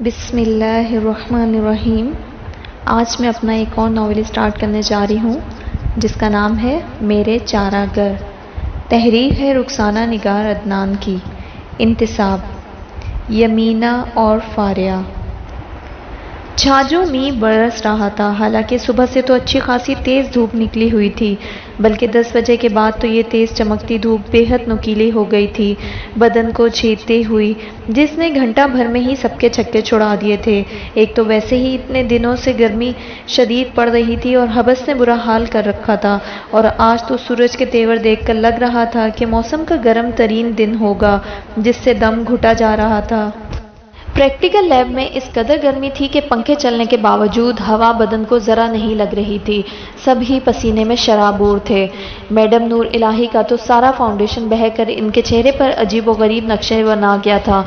بسم اللہ الرحمن الرحیم۔ آج میں اپنا ایک اور ناول اسٹارٹ کرنے جا رہی ہوں جس کا نام ہے میرے چارہ گر۔ تحریر ہے رخسانہ نگار عدنان کی۔ انتصاب یمینہ اور فاریہ۔ جھاجوں می برس رہا تھا، حالانکہ صبح سے تو اچھی خاصی تیز دھوپ نکلی ہوئی تھی، بلکہ 10 بجے کے بعد تو یہ تیز چمکتی دھوپ بے حد نکیلی ہو گئی تھی، بدن کو چھیدتے ہوئی، جس نے گھنٹہ بھر میں ہی سب کے چھکے چھڑا دیے تھے۔ ایک تو ویسے ہی اتنے دنوں سے گرمی شدید پڑ رہی تھی اور حبس نے برا حال کر رکھا تھا، اور آج تو سورج کے تیور دیکھ کر لگ رہا تھا کہ موسم کا گرم ترین دن ہوگا، جس سے دم گھٹا جا رہا تھا۔ پریکٹیکل لیب میں اس قدر گرمی تھی کہ پنکھے چلنے کے باوجود ہوا بدن کو ذرا نہیں لگ رہی تھی، سب ہی پسینے میں شرابور تھے۔ میڈم نور الہی کا تو سارا فاؤنڈیشن بہہ کر ان کے چہرے پر عجیب و غریب نقشے بنا گیا تھا،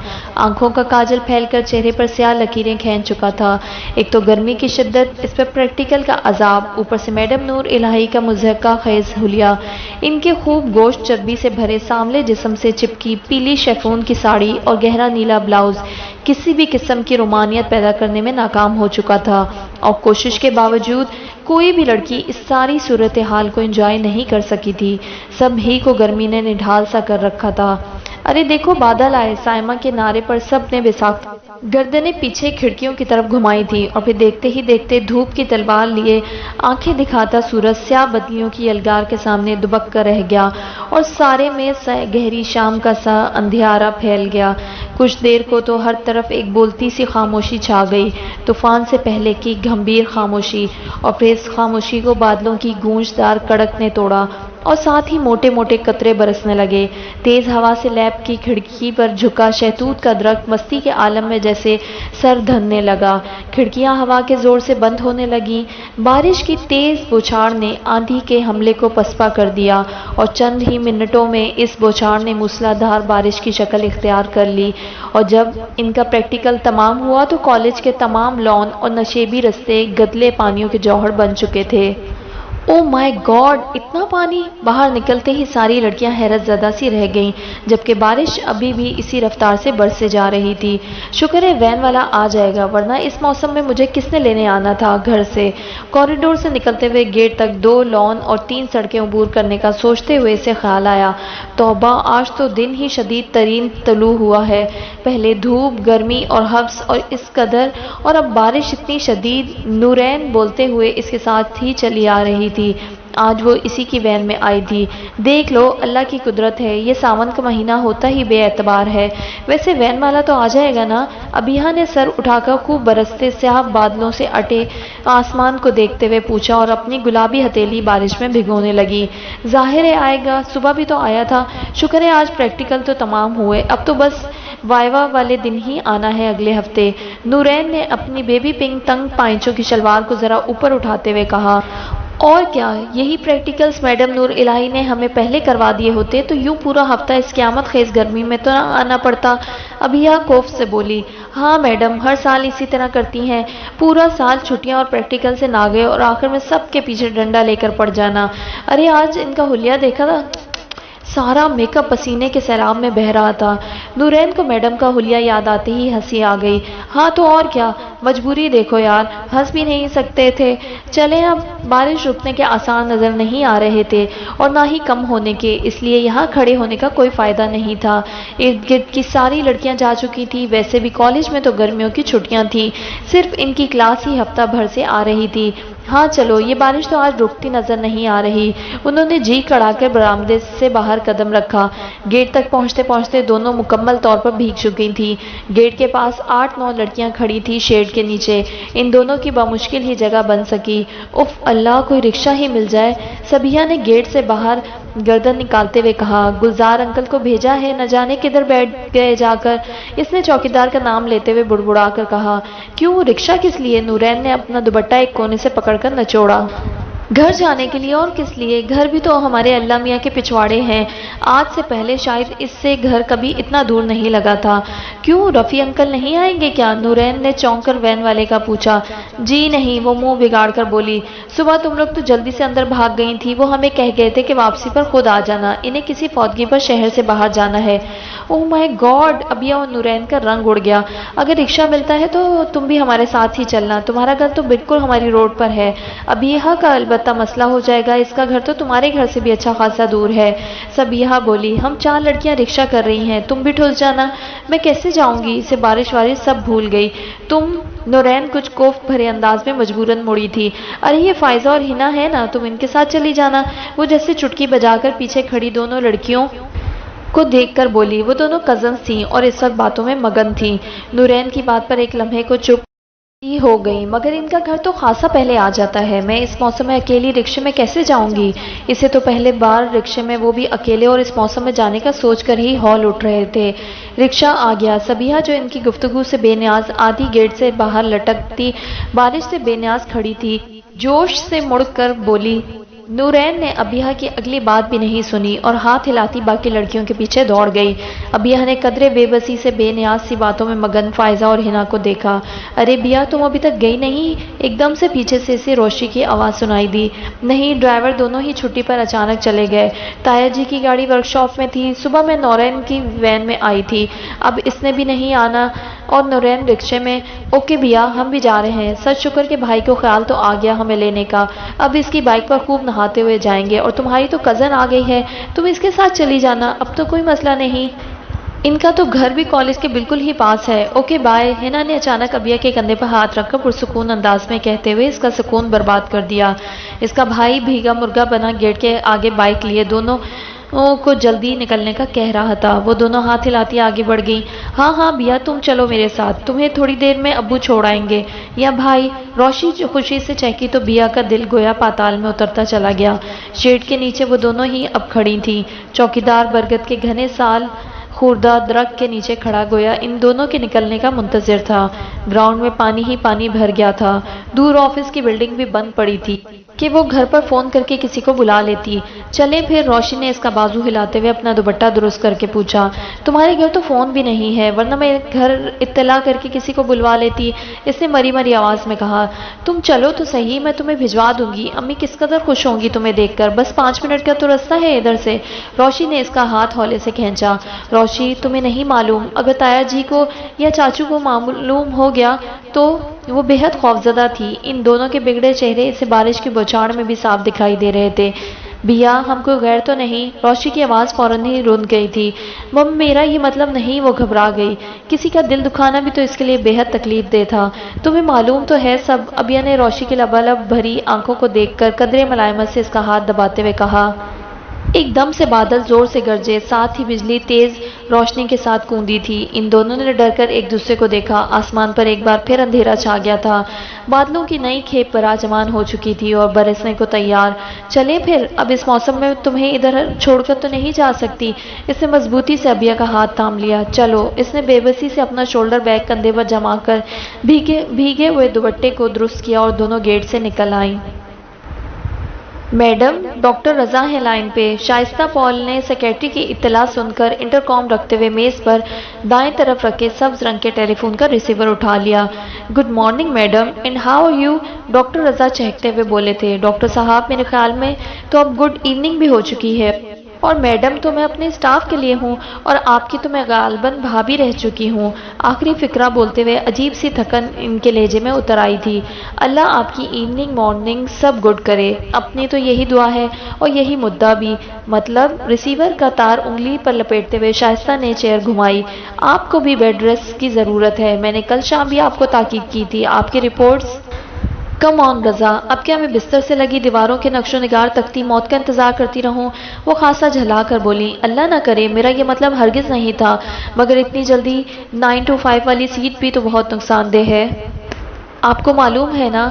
آنکھوں کا کاجل پھیل کر چہرے پر سیاہ لکیریں کھینچ چکا تھا۔ ایک تو گرمی کی شدت، اس پر پریکٹیکل کا عذاب، اوپر سے میڈم نور الہی کا مضحکہ خیز حلیہ، ان کے خوب گوشت چربی سے بھرے سانولے جسم سے چپکی پیلی شیفون کی ساڑی اور گہرا نیلا بلاؤز کسی بھی قسم کی رومانیت پیدا کرنے میں ناکام ہو چکا تھا، اور کوشش کے باوجود کوئی بھی لڑکی اس ساری صورتحال کو انجوائے نہیں کر سکی تھی۔ سب ہی کو گرمی نے نڈھال سا کر رکھا تھا۔ ارے دیکھو بادل آئے، سائمہ کے نعرے پر سب نے بساخت گردنیں پیچھے کھڑکیوں کی طرف گھمائی تھی، اور پھر دیکھتے ہی دیکھتے دھوپ کی تلوار لیے آنکھیں دکھاتا سورج سیاہ بدلیوں کی یلغار کے سامنے دبک کر رہ گیا، اور سارے میں گہری شام کا سا اندھیارا پھیل گیا۔ کچھ دیر کو تو ہر طرف ایک بولتی سی خاموشی چھا گئی، طوفان سے پہلے کی گھمبیر خاموشی، اور پھر اس خاموشی کو بادلوں کی گونجدار کڑک نے توڑا، اور ساتھ ہی موٹے موٹے قطرے برسنے لگے۔ تیز ہوا سے لیب کی کھڑکی پر جھکا شہتوت کا درخت مستی کے عالم میں جیسے سر دھننے لگا، کھڑکیاں ہوا کے زور سے بند ہونے لگیں۔ بارش کی تیز بوچھاڑ نے آندھی کے حملے کو پسپا کر دیا، اور چند ہی منٹوں میں اس بوچھاڑ نے موسلادھار بارش کی شکل اختیار کر لی، اور جب ان کا پریکٹیکل تمام ہوا تو کالج کے تمام لان اور نشیبی رستے گدلے پانیوں کے جوہر بن چکے تھے۔ او مائی گاڈ، اتنا پانی! باہر نکلتے ہی ساری لڑکیاں حیرت زدہ سی رہ گئیں، جبکہ بارش ابھی بھی اسی رفتار سے برسے جا رہی تھی۔ شکر ہے وین والا آ جائے گا، ورنہ اس موسم میں مجھے کس نے لینے آنا تھا گھر سے۔ کوریڈور سے نکلتے ہوئے گیٹ تک 2 لان اور 3 سڑکیں عبور کرنے کا سوچتے ہوئے اسے خیال آیا، توبہ آج تو دن ہی شدید ترین طلوع ہوا ہے، پہلے دھوپ، گرمی اور حبس اور اس قدر، اور اب بارش اتنی شدید۔ نورین بولتے ہوئے اس کے ساتھ ہی چلی آ رہی تھی، آج وہ اسی کی وین میں آئی تھی۔ دیکھ لو اللہ کی قدرت ہے، یہ ساون کا مہینہ ہوتا ہی بے اعتبار ہے۔ ویسے وین والا تو آ جائے گا نا؟ ابیہا نے سر اٹھا کر خوب برستے سیاہ بادلوں سے اٹے آسمان کو دیکھتے ہوئے پوچھا، اور اپنی گلابی ہتھیلی بارش میں بھگونے لگی۔ ظاہر ہے آئے گا، صبح بھی تو آیا تھا۔ شکر ہے آج پریکٹیکل تو تمام ہوئے، اب تو بس وائوا والے دن ہی آنا ہے اگلے ہفتے۔ نورین نے اپنی بیبی پنک تنگ پائچوں کی شلوار کو ذرا اوپر اٹھاتے ہوئے کہا۔ اور کیا، یہی پریکٹیکلز میڈم نور الہی نے ہمیں پہلے کروا دیے ہوتے تو یوں پورا ہفتہ اس قیامت خیز گرمی میں تو نہ آنا پڑتا۔ ابیہا خوف سے بولی۔ ہاں میڈم، ہر سال اسی طرح کرتی ہیں، پورا سال چھٹیاں اور پریکٹیکل سے ناگے، اور آخر میں سب کے پیچھے ڈنڈا لے کر پڑ جانا۔ ارے آج ان کا حلیہ دیکھا تھا، سارا میک اپ پسینے کے سیلاب میں بہہ رہا تھا۔ نورین کو میڈم کا حلیہ یاد آتے ہی ہنسی آ گئی۔ ہاں تو اور کیا، مجبوری دیکھو یار، ہنس بھی نہیں سکتے تھے۔ چلیں اب، بارش رکنے کے آثار نظر نہیں آ رہے تھے، اور نہ ہی کم ہونے کے، اس لیے یہاں کھڑے ہونے کا کوئی فائدہ نہیں تھا۔ ارد گرد کی ساری لڑکیاں جا چکی تھیں، ویسے بھی کالج میں تو گرمیوں کی چھٹیاں تھیں، صرف ان کی کلاس ہی ہفتہ بھر سے آ رہی تھی۔ ہاں چلو، یہ بارش تو آج رکتی نظر نہیں آ رہی۔ انہوں نے جی کڑا کر برآمدے سے باہر قدم رکھا۔ گیٹ تک پہنچتے پہنچتے دونوں مکمل طور پر بھیگ چکی تھیں۔ گیٹ کے پاس 8-9 لڑکیاں کھڑی تھیں شیڈ کے نیچے، ان دونوں کی بمشکل ہی جگہ بن سکی۔ اف اللہ، کوئی رکشہ ہی مل جائے، سبیہ نے گیٹ سے باہر گردن نکالتے ہوئے کہا۔ گلزار انکل کو بھیجا ہے، نہ جانے کدھر بیٹھ گئے جا کر، اس نے چوکیدار کا نام لیتے ہوئے بڑبڑا کر کہا۔ کیوں، رکشہ کس لیے؟ نورین نے اپنا دوپٹہ ایک کونے سے پکڑ کر نچوڑا۔ گھر جانے کے لیے اور کس لیے؟ گھر بھی تو ہمارے اللہ میاں کے پچھواڑے ہیں، آج سے پہلے شاید اس سے گھر کبھی اتنا دور نہیں لگا تھا۔ کیوں رفیع انکل نہیں آئیں گے کیا؟ نورین نے چونک کر وین والے کا پوچھا۔ جی نہیں، وہ منہ بگاڑ کر بولی، صبح تم لوگ تو جلدی سے اندر بھاگ گئی تھی، وہ ہمیں کہہ گئے تھے کہ واپسی پر خود آ جانا، انہیں کسی فوتگی پر شہر سے باہر جانا ہے۔ اوہ مائی گاڈ! ابیا اور نورین کا رنگ اڑ گیا۔ اگر رکشہ ملتا ہے تو تم بھی ہمارے ساتھ ہی چلنا، تمہارا گھر تو بالکل ہماری روڈ پر ہے۔ ابیہا کا البتہ مسئلہ ہو جائے گا، اس کا گھر تو تمہارے گھر سے بھی اچھا خاصا دور ہے۔ سبیہا بولی، ہم 4 لڑکیاں رکشہ کر رہی ہیں، تم بھی ٹھوس جانا۔ میں کیسے جاؤں گی؟ اسے بارش وارش سب بھول گئی۔ نورین کچھ کوفت بھرے انداز میں مجبوراً مڑی تھی۔ ارے یہ فائزہ اور ہنا ہے نا، تم ان کے ساتھ چلی جانا۔ وہ جیسے چٹکی بجا کر پیچھے کھڑی دونوں لڑکیوں کو دیکھ کر بولی۔ وہ دونوں کزنز تھیں اور اس وقت باتوں میں مگن تھیں۔ نورین کی بات پر ایک لمحے کو چپ ہی ہو گئی، مگر ان کا گھر تو خاصا پہلے آ جاتا ہے، میں اس موسم میں اکیلی رکشے میں کیسے جاؤں گی؟ اسے تو پہلے بار رکشے میں، وہ بھی اکیلے اور اس موسم میں جانے کا سوچ کر ہی ہول اٹھ رہے تھے۔ رکشہ آ گیا۔ سبیہا جو ان کی گفتگو سے بے نیاز آدھی گیٹ سے باہر لٹکتی بارش سے بے نیاز کھڑی تھی، جوش سے مڑ کر بولی۔ نورین نے ابیہا کی اگلی بات بھی نہیں سنی اور ہاتھ ہلاتی باقی لڑکیوں کے پیچھے دوڑ گئی۔ ابیہا نے قدرے بے بسی سے بے نیاز سی باتوں میں مگن فائزہ اور ہنا کو دیکھا۔ ارے بیا تم ابھی تک گئی نہیں؟ ایک دم سے پیچھے سے اسے روشی کی آواز سنائی دی۔ نہیں، ڈرائیور دونوں ہی چھٹی پر اچانک چلے گئے، تایا جی کی گاڑی ورکشاپ میں تھی، صبح میں نورین کی وین میں آئی تھی، اب اس نے بھی نہیں آنا اور نورین رکشے میں۔ اوکے بیا، ہم بھی جا رہے ہیں، سچ شکر کہ بھائی کو خیال تو آ گیا ہمیں لینے کا، اب اس کی بائک پر خوب نہاتے ہوئے جائیں گے، اور تمہاری تو کزن آ گئی ہے، تم اس کے ساتھ چلی جانا، اب تو کوئی مسئلہ نہیں، ان کا تو گھر بھی کالج کے بالکل ہی پاس ہے۔ Okay bye. ہنا نے اچانک ابیا کے کندھے پر ہاتھ رکھ کر پرسکون انداز میں کہتے ہوئے اس کا سکون برباد کر دیا۔ اس کا بھائی بھیگا مرغا بنا گیٹ کے آگے بائک لیے دونوں کو جلدی نکلنے کا کہہ رہا تھا۔ وہ دونوں ہاتھ ہلاتی آگے بڑھ گئیں۔ ہاں ہاں بیا تم چلو میرے ساتھ، تمہیں تھوڑی دیر میں ابو چھوڑ آئیں گے۔ یا بھائی؟ روشی خوشی سے چہکی تو بیا کا دل گویا پاتال میں اترتا چلا گیا۔ شیڈ کے نیچے وہ دونوں ہی اب کھڑی تھیں۔ چوکیدار برگد کے گھنے سال خوردہ درخت کے نیچے کھڑا گویا ان دونوں کے نکلنے کا منتظر تھا۔ گراؤنڈ میں پانی ہی پانی بھر گیا تھا، دور آفس کی بلڈنگ بھی بند پڑی تھی کہ وہ گھر پر فون کر کے کسی کو بلا لیتی۔ چلیں پھر، روشی نے اس کا بازو ہلاتے ہوئے اپنا دوپٹہ درست کر کے پوچھا۔ تمہارے گھر تو فون بھی نہیں ہے، ورنہ میں گھر اطلاع کر کے کسی کو بلوا لیتی، اس نے مری مری آواز میں کہا۔ تم چلو تو صحیح، میں تمہیں بھجوا دوں گی، امی کس قدر خوش ہوں گی تمہیں دیکھ کر، بس 5 منٹ کا تو رستہ ہے ادھر سے۔ روشی نے اس کا ہاتھ ہولے سے کھینچا۔ روشی تمہیں نہیں معلوم، اگر تایا جی کو یا چاچو کو معلوم ہو گیا تو وہ بے حد خوفزدہ تھی۔ ان دونوں کے بگڑے چہرے اسے بارش کی بوچھاڑ میں بھی صاف دکھائی دے رہے تھے۔ بیا ہم کوئی غیر تو نہیں؟ روشی کی آواز فوراً ہی رند گئی تھی۔ مم میرا یہ مطلب نہیں، وہ گھبرا گئی۔ کسی کا دل دکھانا بھی تو اس کے لیے بے حد تکلیف دہ تھا، تمہیں معلوم تو ہے سب۔ ابیا نے روشی کی لبالب بھری آنکھوں کو دیکھ کر قدرے ملائمت سے اس کا ہاتھ دباتے ہوئے کہا۔ ایک دم سے بادل زور سے گرجے، ساتھ ہی بجلی تیز روشنی کے ساتھ کوندی تھی۔ ان دونوں نے ڈر کر ایک دوسرے کو دیکھا۔ آسمان پر ایک بار پھر اندھیرا چھا گیا تھا، بادلوں کی نئی کھیپ براجمان ہو چکی تھی اور برسنے کو تیار۔ چلیں پھر، اب اس موسم میں تمہیں ادھر چھوڑ کر تو نہیں جا سکتی۔ اس نے مضبوطی سے ابیا کا ہاتھ تھام لیا۔ چلو، اس نے بے بسی سے اپنا شولڈر بیگ کندھے پر جما کر بھیگے ہوئے دوپٹے کو درست کیا اور دونوں گیٹ سے نکل آئیں۔ میڈم، ڈاکٹر رضا ہیں لائن پہ۔ شائستہ پال نے سیکرٹری کی اطلاع سن کر انٹرکام رکھتے ہوئے میز پر دائیں طرف رکھے سبز رنگ کے ٹیلی فون کا ریسیور اٹھا لیا۔ Good morning madam, and how are you? Doctor Raza چہکتے ہوئے بولے تھے۔ ڈاکٹر صاحب میرے خیال میں تو اب گڈ ایوننگ بھی ہو چکی ہے، اور میڈم تو میں اپنے اسٹاف کے لیے ہوں، اور آپ کی تو میں غالباً بھابھی رہ چکی ہوں۔ آخری فقرہ بولتے ہوئے عجیب سی تھکن ان کے لہجے میں اتر آئی تھی۔ اللہ آپ کی ایوننگ مارننگ سب گڈ کرے، اپنی تو یہی دعا ہے اور یہی مدعا بھی۔ مطلب؟ ریسیور کا تار انگلی پر لپیٹتے ہوئے شائستہ نے چیئر گھمائی۔ آپ کو بھی بیڈ ریسٹ کی ضرورت ہے، میں نے کل شام بھی آپ کو تاکید کی تھی، آپ کی رپورٹس۔ کم آن رضا، اب کیا میں بستر سے لگی دیواروں کے نقش و نگار تکتی موت کا انتظار کرتی رہوں؟ وہ خاصا جھلا کر بولی۔ اللہ نہ کرے، میرا یہ مطلب ہرگز نہیں تھا، مگر اتنی جلدی 9 to 5 والی سیٹ بھی تو بہت نقصان دہ ہے۔ آپ کو معلوم ہے نا،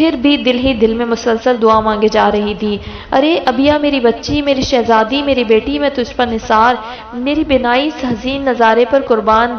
پھر بھی دل ہی دل میں مسلسل دعا مانگے جا رہی تھی۔ ارے ابیا میری بچی، میری شہزادی، میری بیٹی، میں تجھ پر نثار، میری بینائی اس حزین نظارے پر قربان،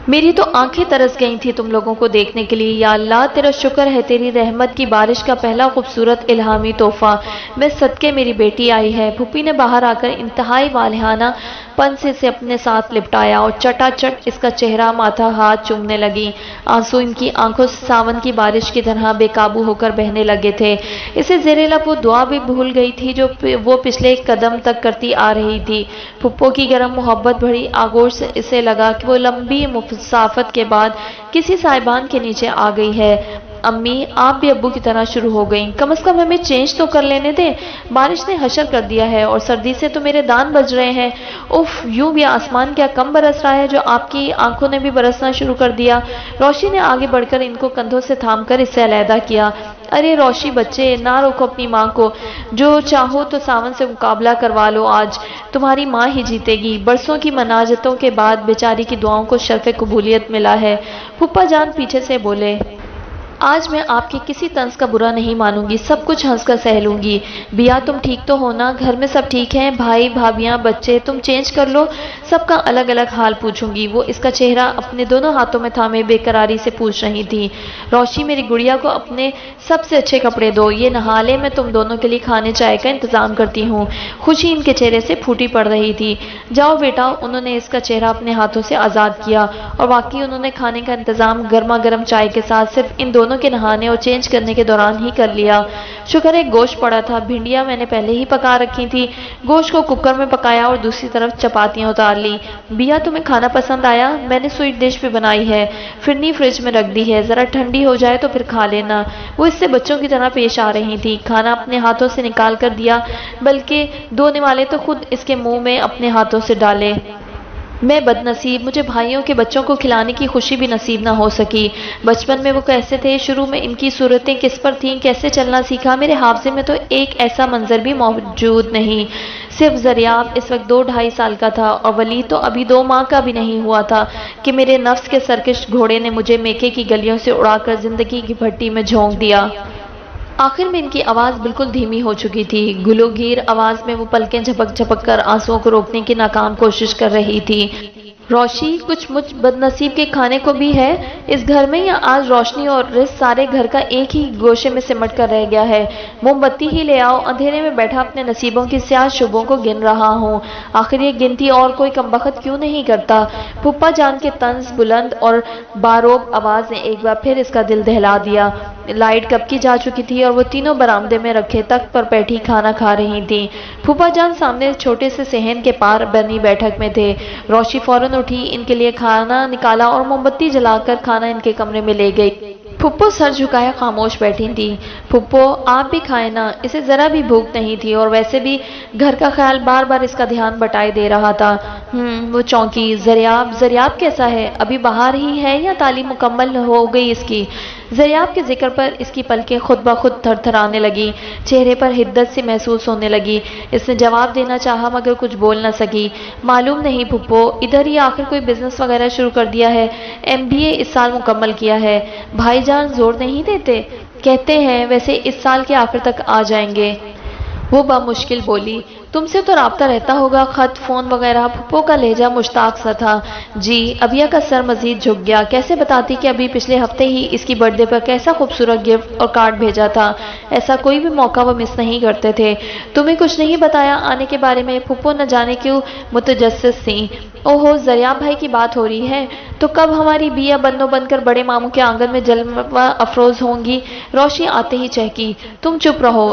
میری تو آنکھیں ترس گئی تھی تم لوگوں کو دیکھنے کے لیے۔ یا اللہ تیرا شکر ہے، تیری رحمت کی بارش کا پہلا خوبصورت الہامی تحفہ میں صدقے میری بیٹی آئی ہے۔ پھوپھی نے باہر آ کر انتہائی والہانہ پن سے اسے اپنے ساتھ لپٹایا اور چٹا چٹ اس کا چہرہ، ماتھا، ہاتھ چومنے لگی۔ آنسو ان کی آنکھوں سے ساون کی بارش کی طرح بے قابو ہو کر بہنے لگے تھے۔ اسے زیر لب وہ دعا بھی بھول گئی تھی جو وہ پچھلے ایک قدم تک کرتی آ رہی تھی۔ پھپھو کی گرم محبت بھری آغوش سے اسے لگا کہ وہ لمبی مسافت کے بعد کسی سائبان کے نیچے آ گئی ہے۔ امی آپ بھی ابو کی طرح شروع ہو گئیں، کم از کم ہمیں چینج تو کر لینے دیں۔ بارش نے حشر کر دیا ہے اور سردی سے تو میرے دان بج رہے ہیں۔ اف، یوں بھی آسمان کیا کم برس رہا ہے جو آپ کی آنکھوں نے بھی برسنا شروع کر دیا۔ روشی نے آگے بڑھ کر ان کو کندھوں سے تھام کر اس سے علیحدہ کیا۔ ارے روشی بچے، نہ روکو اپنی ماں کو، جو چاہو تو ساون سے مقابلہ کروا لو، آج تمہاری ماں ہی جیتے گی۔ برسوں کی مناجتوں کے بعد بیچاری کی دعاؤں کو شرف قبولیت ملا ہے۔ پھپھا جان پیچھے سے بولے، آج میں آپ کے کسی طنز کا برا نہیں مانوں گی، سب کچھ ہنس کر سہ لوں گی۔ بیا تم ٹھیک تو ہو نا؟ گھر میں سب ٹھیک ہیں؟ بھائی بھابیاں بچے تم چینج کر لو، سب کا الگ الگ حال پوچھوں گی۔ وہ اس کا چہرہ اپنے دونوں ہاتھوں میں تھامے بے قراری سے پوچھ رہی تھی۔ روشی میری گڑیا کو اپنے سب سے اچھے کپڑے دو، یہ نہا لے، میں تم دونوں کے لیے کھانے چائے کا انتظام کرتی ہوں۔ خوشی ان کے چہرے سے پھوٹی پڑ رہی تھی۔ جاؤ بیٹا، انہوں نے اس کا چہرہ اپنے ہاتھوں سے آزاد کیا اور واقعی انہوں نے کھانے کا انتظام گرما گرم چائے کے ساتھ صرف ان دونوں کے نہانے اور چینج کرنے کے دوران ہی کر لیا۔ شکر ہے گوشت پڑا تھا، بھنڈیاں میں نے پہلے ہی پکا رکھی تھی۔ گوشت کو کوکر میں پکایا اور دوسری طرف چپاتیاں اتار لی۔ بیا تمہیں کھانا پسند آیا؟ میں نے سویٹ ڈش بھی بنائی ہے، فرنی فریج میں رکھ دی ہے، ذرا ٹھنڈی ہو جائے تو پھر کھا لینا۔ وہ اس سے بچوں کی طرح پیش آ رہی تھی، کھانا اپنے ہاتھوں سے نکال کر دیا، بلکہ دھونے والے تو خود اس کے منہ میں اپنے ہاتھوں سے ڈالے۔ میں بد نصیب، مجھے بھائیوں کے بچوں کو کھلانے کی خوشی بھی نصیب نہ ہو سکی۔ بچپن میں وہ کیسے تھے، شروع میں ان کی صورتیں کس پر تھیں، کیسے چلنا سیکھا، میرے حافظے میں تو ایک ایسا منظر بھی موجود نہیں۔ صرف زریاب اس وقت 2-2.5 سال کا تھا اور ولید تو ابھی 2 ماہ کا بھی نہیں ہوا تھا کہ میرے نفس کے سرکش گھوڑے نے مجھے میکے کی گلیوں سے اڑا کر زندگی کی بھٹی میں جھونک دیا۔ آخر میں ان کی آواز بالکل دھیمی ہو چکی تھی، گلوگیر آواز میں وہ پلکیں جھپک جھپک کر آنسوؤں کو روکنے کی ناکام کوشش کر رہی تھی۔ روشی، کچھ مجھ بد نصیب کے کھانے کو بھی ہے اس گھر میں، یا آج روشنی اور رزق سارے گھر کا ایک ہی گوشے میں سمٹ کر رہ گیا ہے؟ موم بتی ہی لے آؤ، اندھیرے میں بیٹھا اپنے نصیبوں کی سیاہ شبوں کو گن رہا ہوں، آخر یہ گنتی اور کوئی کمبخت کیوں نہیں کرتا؟ پھپھا جان کے طنز بلند اور باروب آواز نے ایک بار پھر اس کا دل دہلا دیا۔ لائٹ کب کی جا چکی تھی اور وہ تینوں برآمدے میں رکھے تخت پر بیٹھی کھانا کھا رہی تھیں۔ پھپھا جان سامنے چھوٹے سے صحن کے پار بنی بیٹھک میں تھے۔ روشی فوراً اٹھی، ان کے لیے کھانا نکالا اور موم بتی جلا کر کھانا ان کے کمرے میں لے گئی۔ پھپھو سر جھکائے خاموش بیٹھی تھی۔ پھپھو آپ بھی کھائیں نا، اسے ذرا بھی بھوک نہیں تھی اور ویسے بھی گھر کا خیال بار بار اس کا دھیان بٹائے دے رہا تھا۔ وہ چونکی۔ زریاب کیسا ہے؟ ابھی باہر ہی ہے یا تعلیم مکمل ہو گئی اس کی؟ زریاب کے ذکر پر اس کی پلکیں خود بخود تھر تھرانے لگی، چہرے پر حدت سی محسوس ہونے لگی۔ اس نے جواب دینا چاہا مگر کچھ بول نہ سکی۔ معلوم نہیں پھپھو، ادھر ہی آخر کوئی بزنس وغیرہ شروع کر دیا ہے؟ MBA اس سال مکمل کیا ہے۔ بھائی جان زور نہیں دیتے؟ کہتے ہیں ویسے اس سال کے آخر تک آ جائیں گے۔ وہ بمشکل بولی، تم سے تو رابطہ رہتا ہوگا، خط فون وغیرہ؟ پھپھو کا لہجہ مشتاق سا تھا۔ جی۔ ابیا کا سر مزید جھک گیا، کیسے بتاتی کہ ابھی پچھلے ہفتے ہی اس کی برتھ ڈے پر کیسا خوبصورت گفٹ اور کارڈ بھیجا تھا۔ ایسا کوئی بھی موقع وہ مس نہیں کرتے تھے۔ تمہیں کچھ نہیں بتایا آنے کے بارے میں؟ پھپھو نہ جانے کیوں متجسس تھیں۔ اوہو، زریاب بھائی کی بات ہو رہی ہے؟ تو کب ہماری بیا بنو بن کر بڑے ماموں کے آنگن میں جلوہ افروز ہوں گی؟ روشی آتے ہی چہکی، تم چپ رہو۔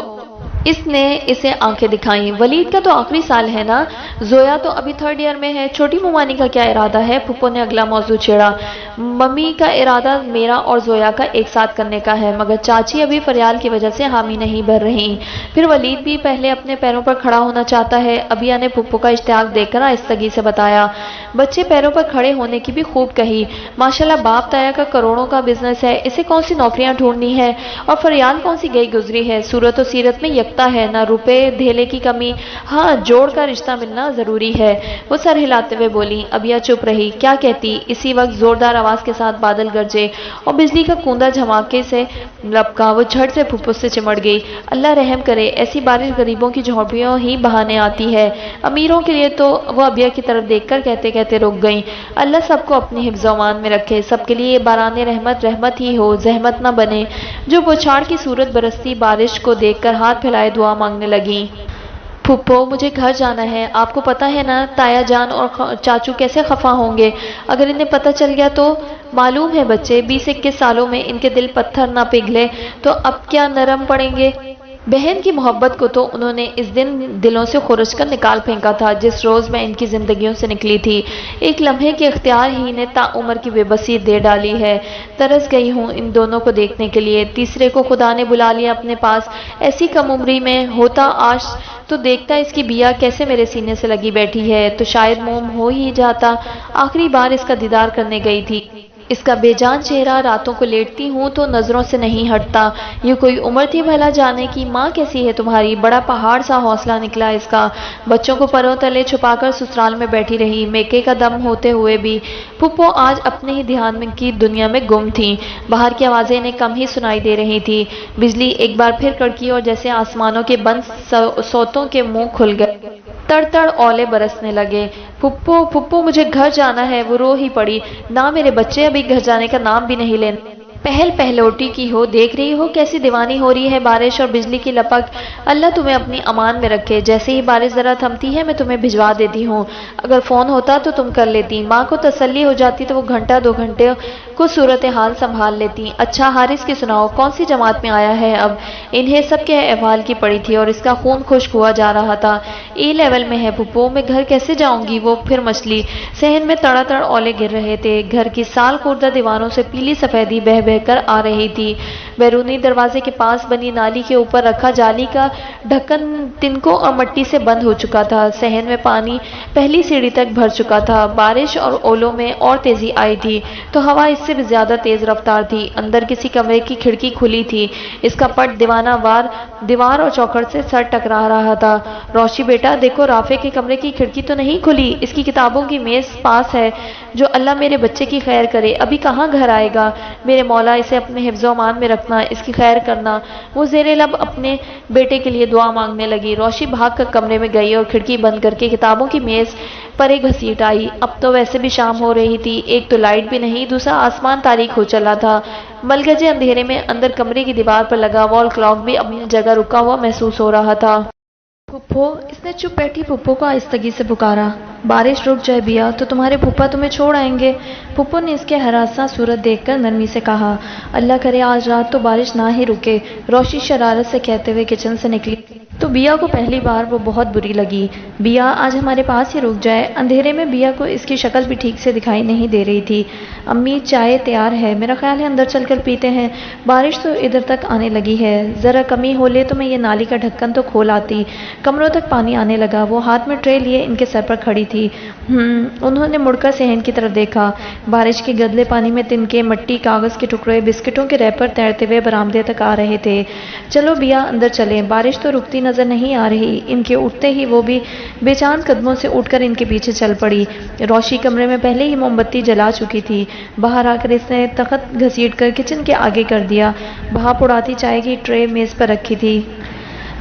اس نے اسے آنکھیں دکھائیں۔ ولید کا تو آخری سال ہے نا؟ زویا تو ابھی 3rd ایئر میں ہے۔ چھوٹی ممانی کا کیا ارادہ ہے؟ پھپھو نے اگلا موضوع چھیڑا۔ ممی کا ارادہ میرا اور زویا کا ایک ساتھ کرنے کا ہے، مگر چاچی ابھی فریال کی وجہ سے حامی نہیں بھر رہی۔ پھر ولید بھی پہلے اپنے پیروں پر کھڑا ہونا چاہتا ہے۔ ابیا نے پھپھو کا اشتیاق دیکھ کر آہستگی سے بتایا۔ بچے پیروں پر کھڑے ہونے کی بھی خوب کہی۔ ماشاءاللہ باپ تایا کا کروڑوں کا بزنس ہے، اسے کون سی نوکریاں ڈھونڈنی ہے اور فریال کون سی گئی گزری ہے، صورت و سیرت میں ہے، نہ روپے دھیلے کی کمی، ہاں جوڑ کا رشتہ ملنا ضروری ہے۔ وہ سر ہلاتے ہوئے بولی۔ ابیا چپ رہی، کیا کہتی؟ اسی وقت زوردار آواز کے ساتھ بادل گرجے اور بجلی کا کوندا جھماکے سے لپکا۔ وہ جھٹ سے پھپھو سے چمٹ گئی۔ اللہ رحم کرے، ایسی بارش غریبوں کی جھونپڑیوں ہی بہانے آتی ہے، امیروں کے لیے تو۔ وہ ابیہ کی طرف دیکھ کر کہتے کہتے رک گئیں۔ اللہ سب کو اپنی حفظ و امان میں رکھے، سب کے لیے یہ باران رحمت رحمت ہی ہو، زحمت نہ بنے۔ جو بوچھاڑ کی صورت برستی بارش کو دیکھ کر ہاتھ پھیلائے دعا مانگنے لگیں۔ پھپھو مجھے گھر جانا ہے، آپ کو پتہ ہے نا تایا جان اور چاچو کیسے خفا ہوں گے اگر انہیں پتہ چل گیا تو۔ معلوم ہے بچے 20-21 سالوں میں ان کے دل پتھر نہ پگھلے تو اب کیا نرم پڑیں گے۔ بہن کی محبت کو تو انہوں نے اس دن دلوں سے خورش کر نکال پھینکا تھا جس روز میں ان کی زندگیوں سے نکلی تھی۔ ایک لمحے کے اختیار ہی نے تا عمر کی بے بسی دے ڈالی ہے۔ ترس گئی ہوں ان دونوں کو دیکھنے کے لیے۔ تیسرے کو خدا نے بلا لیا اپنے پاس، ایسی کم عمری میں ہوتا آج تو دیکھتا اس کی بیا کیسے میرے سینے سے لگی بیٹھی ہے تو شاید موم ہو ہی جاتا۔ آخری بار اس کا دیدار کرنے گئی تھی، اس کا بے جان چہرہ راتوں کو لیٹتی ہوں تو نظروں سے نہیں ہٹتا۔ یہ کوئی عمر تھی بھلا جانے کی۔ ماں کیسی ہے تمہاری؟ بڑا پہاڑ سا حوصلہ نکلا اس کا۔ بچوں کو پروں تلے چھپا کر سسرال میں بیٹھی رہی، میکے کا دم ہوتے ہوئے بھی۔ پھپھو آج اپنے ہی دھیان کی دنیا میں گم تھیں۔ باہر کی آوازیں انہیں کم ہی سنائی دے رہی تھی۔ بجلی ایک بار پھر کڑکی اور جیسے آسمانوں کے بند سوتوں کے منہ کھل گئے، تڑ تڑ اولے برسنے لگے۔ پھپھو پھپھو مجھے گھر جانا ہے، وہ رو ہی پڑی۔ نہ میرے بچے ابھی گھر جانے کا نام بھی نہیں لینا۔ پہل پہلوٹی کی ہو، دیکھ رہی ہو کیسی دیوانی ہو رہی ہے بارش اور بجلی کی لپک۔ اللہ تمہیں اپنی امان میں رکھے۔ جیسے ہی بارش ذرا تھمتی ہے میں تمہیں بھجوا دیتی ہوں، اگر فون ہوتا تو تم کر لیتی۔ ماں کو تسلی ہو جاتی تو وہ گھنٹہ 2 گھنٹے کو صورتحال سنبھال لیتی۔ اچھا حارث کی سناؤ، کون سی جماعت میں آیا ہے اب؟ انہیں سب کے احوال کی پڑی تھی اور اس کا خون خشک ہوا جا رہا تھا۔ A لیول میں ہے پھپھو، میں گھر کیسے جاؤں گی؟ وہ پھر مچلی۔ صحن میں تڑا تڑ اولے گر رہے تھے، گھر کی سال خوردہ دیواروں سے پیلی سفیدی بہہ بہہ کر آ رہی تھی۔ بیرونی دروازے کے پاس بنی نالی کے اوپر رکھا جالی کا ڈھکن تنکوں اور مٹی سے بند ہو چکا تھا۔ صحن میں پانی پہلی سیڑھی تک بھر چکا تھا۔ بارش اور اولوں میں اور تیزی آئی تھی تو ہوا اس سے بھی زیادہ تیز رفتار تھی۔ اندر کسی کمرے کی کھڑکی کھلی تھی، اس کا پٹ دیوانہ وار دیوار اور چوکھٹ سے سر ٹکرا رہا تھا۔ روشی بیٹا دیکھو، رافع کے کمرے کی کھڑکی تو نہیں کھلی، اس کی کتابوں کی میز پاس ہے۔ جو اللہ میرے بچے کی خیر کرے، ابھی کہاں گھر آئے گا؟ میرے مولا اسے اپنے حفظ و امان میں رکھنا، اس کی خیر کرنا۔ وہ زیر لب اپنے بیٹے کے لیے دعا مانگنے لگی۔ روشی بھاگ کر کمرے میں گئی اور کھڑکی بند کر کے کتابوں کی میز پر ایک گھسیٹ آئی۔ اب تو ویسے بھی شام ہو رہی تھی، ایک تو لائٹ بھی نہیں، دوسرا آسمان تاریک ہو چلا تھا۔ ملگجے اندھیرے میں اندر کمرے کی دیوار پر لگا وال کلاک بھی اپنی جگہ رکا ہوا محسوس ہو رہا تھا۔ پھپھو، اس نے چپ بیٹھی پھپھو کو آہستگی سے پکارا۔ بارش رک جائے بیا تو تمہارے پھپھا تمہیں چھوڑ آئیں گے۔ پھپھو نے اس کے ہراساں صورت دیکھ کر نرمی سے کہا، اللہ کرے آج رات تو بارش نہ ہی رکے۔ روشی شرارت سے کہتے ہوئے کچن سے نکلی تو بیا کو پہلی بار وہ بہت بری لگی۔ بیا آج ہمارے پاس ہی رک جائے۔ اندھیرے میں بیا کو اس کی شکل بھی ٹھیک سے دکھائی نہیں دے رہی تھی۔ امی چائے تیار ہے، میرا خیال ہے اندر چل کر پیتے ہیں، بارش تو ادھر تک آنے لگی ہے، ذرا کمی ہو لے تو میں یہ نالی کا ڈھکن تو کھول آتی۔ کمروں تک پانی آنے لگا۔ وہ ہاتھ میں ٹرے لیے ان کے سر پر کھڑی تھی۔ انہوں نے مڑ کر صحن کی طرف دیکھا۔ بارش کے گدلے پانی میں تنکے، مٹی، کاغذ کے ٹکڑے، بسکٹوں کے ریپر تیرتے ہوئے برآمدے تک آ رہے تھے۔ چلو بیا اندر چلیں، بارش تو رکتی نظر نہیں آ رہی۔ ان کے اٹھتے ہی وہ بھی بے چان قدموں سے اٹھ کر ان کے پیچھے چل پڑی۔ روشی کمرے میں پہلے ہی موم بتی جلا چکی تھی۔ باہر آ کر اس نے تخت گھسیٹ کر کچن کے آگے کر دیا۔ بھاپ اڑاتی چائے کی ٹرے میز پر رکھی تھی۔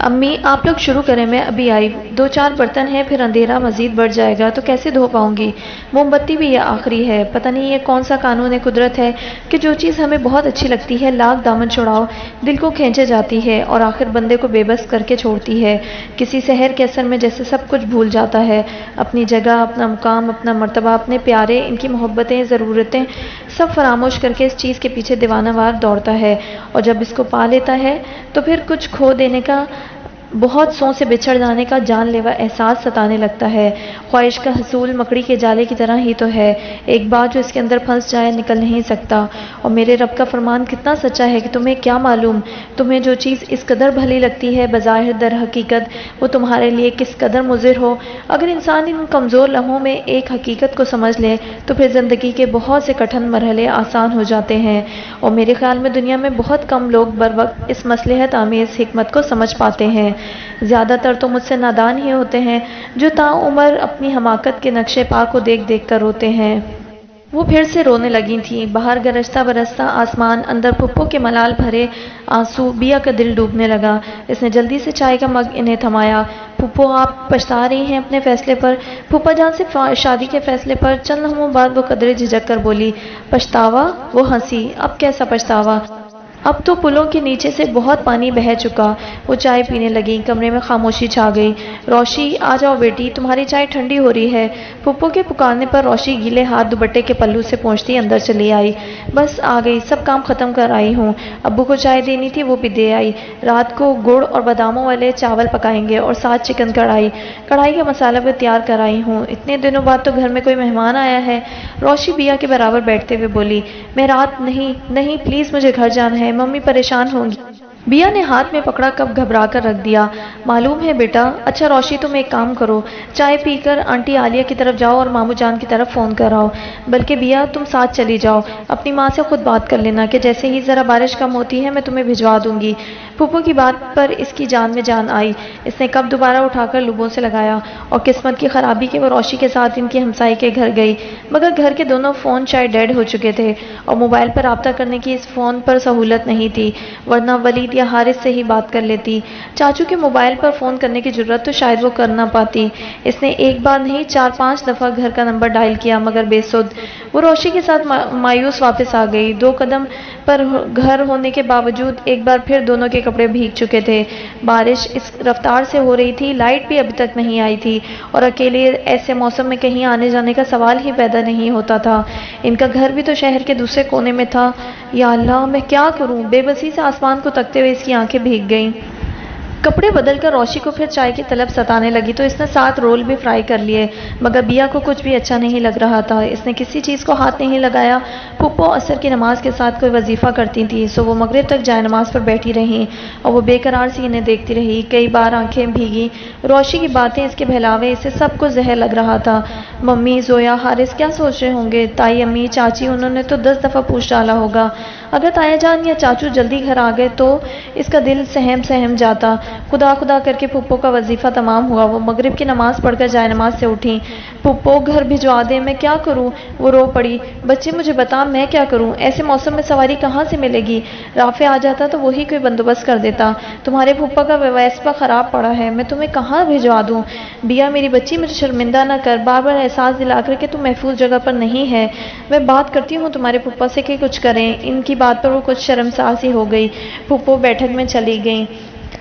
امی آپ لوگ شروع کریں، میں ابھی آئی۔ 2-4 برتن ہیں، پھر اندھیرا مزید بڑھ جائے گا تو کیسے دھو پاؤں گی؟ موم بتی بھی یہ آخری ہے۔ پتہ نہیں یہ کون سا قانون قدرت ہے کہ جو چیز ہمیں بہت اچھی لگتی ہے لاکھ دامن چھڑاؤ دل کو کھینچے جاتی ہے اور آخر بندے کو بے بس کر کے چھوڑتی ہے۔ کسی سحر کے اثر میں جیسے سب کچھ بھول جاتا ہے، اپنی جگہ، اپنا مقام، اپنا مرتبہ، اپنے پیارے، ان کی محبتیں، ضرورتیں، سب فراموش کر کے اس چیز کے پیچھے دیوانہ وار دوڑتا ہے، اور جب اس کو پا لیتا ہے تو پھر کچھ کھو دینے کا، بہت سو سے بچھڑ جانے کا جان لیوا احساس ستانے لگتا ہے۔ خواہش کا حصول مکڑی کے جالے کی طرح ہی تو ہے، ایک بار جو اس کے اندر پھنس جائے نکل نہیں سکتا۔ اور میرے رب کا فرمان کتنا سچا ہے کہ تمہیں کیا معلوم، تمہیں جو چیز اس قدر بھلی لگتی ہے بظاہر در حقیقت وہ تمہارے لیے کس قدر مضر ہو۔ اگر انسان ان کمزور لمحوں میں ایک حقیقت کو سمجھ لے تو پھر زندگی کے بہت سے کٹھن مرحلے آسان ہو جاتے ہیں، اور میرے خیال میں دنیا میں بہت کم لوگ بر وقت اس مصلحت آمیز حکمت کو سمجھ پاتے ہیں۔ زیادہ تر تو مجھ سے نادان ہی ہوتے ہیں جو تا عمر اپنی حماقت کے نقشے پا کو دیکھ دیکھ کر روتے ہیں۔ وہ پھر سے رونے لگی تھیں۔ باہر گرجتا برستا آسمان، اندر پھپھو کے ملال بھرے آنسو۔ بیا کا دل ڈوبنے لگا۔ اس نے جلدی سے چائے کا مگ انہیں تھمایا۔ پھپھو آپ پچھتا رہی ہیں اپنے فیصلے پر؟ پھوپھا جان سے شادی کے فیصلے پر؟ چند لمحوں بعد وہ قدرے جھجک کر بولی، پچھتاوا؟ وہ ہنسی، اب کیسا پچھتاوا؟ اب تو پلوں کے نیچے سے بہت پانی بہہ چکا۔ وہ چائے پینے لگی۔ کمرے میں خاموشی چھا گئی۔ روشی آ جاؤ بیٹی، تمہاری چائے ٹھنڈی ہو رہی ہے۔ پھپھو کے پکارنے پر روشی گیلے ہاتھ دوپٹے کے پلو سے پہنچتی اندر چلی آئی۔ بس آ گئی، سب کام ختم کر آئی ہوں۔ ابو کو چائے دینی تھی، وہ بھی دے آئی۔ رات کو گڑ اور باداموں والے چاول پکائیں گے اور ساتھ چکن کڑھائی۔ کڑھائی کا مسالہ بھی تیار کر آئی ہوں۔ اتنے دنوں بعد تو گھر میں کوئی مہمان آیا ہے۔ روشی بیا کے برابر بیٹھتے ہوئے بولی، میں رات نہیں پلیز مجھے گھر جانا ہے، ممی پریشان ہوں گی۔ بیا نے ہاتھ میں پکڑا کپ گھبرا کر رکھ دیا۔ معلوم ہے بیٹا۔ اچھا روشی تم ایک کام کرو، چائے پی کر آنٹی عالیہ کی طرف جاؤ اور ماموں جان کی طرف فون کر آؤ۔ بلکہ بیا تم ساتھ چلی جاؤ، اپنی ماں سے خود بات کر لینا کہ جیسے ہی ذرا بارش کم ہوتی ہے میں تمہیں بھجوا دوں گی۔ پھپھو کی بات پر اس کی جان میں جان آئی۔ اس نے کپ دوبارہ اٹھا کر لبوں سے لگایا اور قسمت کی خرابی کہ وہ روشی کے ساتھ ان کی ہمسائی کے گھر گئی، مگر گھر کے دونوں فون شاید ڈیڈ ہو چکے تھے اور موبائل پر رابطہ کرنے کی اس فون پر سہولت نہیں تھی، ورنہ ولید یا حارث سے ہی بات کر لیتی۔ چاچو کے موبائل پر فون کرنے کی جرت تو شاید وہ کر نہ پاتی۔ اس نے ایک بار نہیں 4-5 دفعہ گھر کا نمبر ڈائل کیا مگر بے سود۔ وہ روشی کے ساتھ مایوس واپس آ گئی۔ 2 قدم پر گھر ہونے کے باوجود ایک بار پھر دونوں کے کپڑے بھیگ چکے تھے۔ بارش اس رفتار سے ہو رہی تھی، لائٹ بھی ابھی تک نہیں آئی تھی اور اکیلے ایسے موسم میں کہیں آنے جانے کا سوال ہی پیدا نہیں ہوتا تھا۔ ان کا گھر بھی تو شہر کے دوسرے کونے میں تھا۔ یا اللہ میں کیا کروں؟ بے بسی سے آسمان کو تکتے ہوئے اس کی آنکھیں بھیگ گئیں۔ کپڑے بدل کر روشی کو پھر چائے کی طلب ستانے لگی تو اس نے 7 رول بھی فرائی کر لیے، مگر بیا کو کچھ بھی اچھا نہیں لگ رہا تھا۔ اس نے کسی چیز کو ہاتھ نہیں لگایا۔ پھپھو عصر کی نماز کے ساتھ کوئی وظیفہ کرتی تھی، سو وہ مغرب تک جائے نماز پر بیٹھی رہیں اور وہ بے قرار سی انہیں دیکھتی رہی۔ کئی بار آنکھیں بھیگی۔ روشی کی باتیں، اس کے بہلاوے اسے سب کو زہر لگ رہا تھا۔ ممی، زویا، حارث کیا سوچ رہے ہوں گے؟ تائی، امی، چاچی، انہوں نے تو 10 دفعہ پوچھ ڈالا ہوگا۔ اگر تایا جان یا چاچو جلدی گھر آ گئے تو اس کا دل سہم جاتا۔ خدا خدا کر کے پھپھو کا وظیفہ تمام ہوا۔ وہ مغرب کی نماز پڑھ کر جائے نماز سے اٹھیں۔ پھپھو گھر بھجوا دیں، میں کیا کروں؟ وہ رو پڑی۔ بچے مجھے بتا میں کیا کروں؟ ایسے موسم میں سواری کہاں سے ملے گی؟ رافع آ جاتا تو وہی کوئی بندوبست کر دیتا۔ تمہارے پھپھا کا ویسپا خراب پڑا ہے، میں تمہیں کہاں بھجوا دوں؟ بیا میری بچی مجھے شرمندہ نہ کر، بار بار احساس دلا کر کہ تم محفوظ جگہ پر نہیں ہے۔ میں بات کرتی ہوں تمہارے پھپھا سے کہ کچھ کریں۔ ان کی بات پر وہ کچھ شرمسار سی ہو گئی۔ پھپھو بیٹھک میں چلی گئیں۔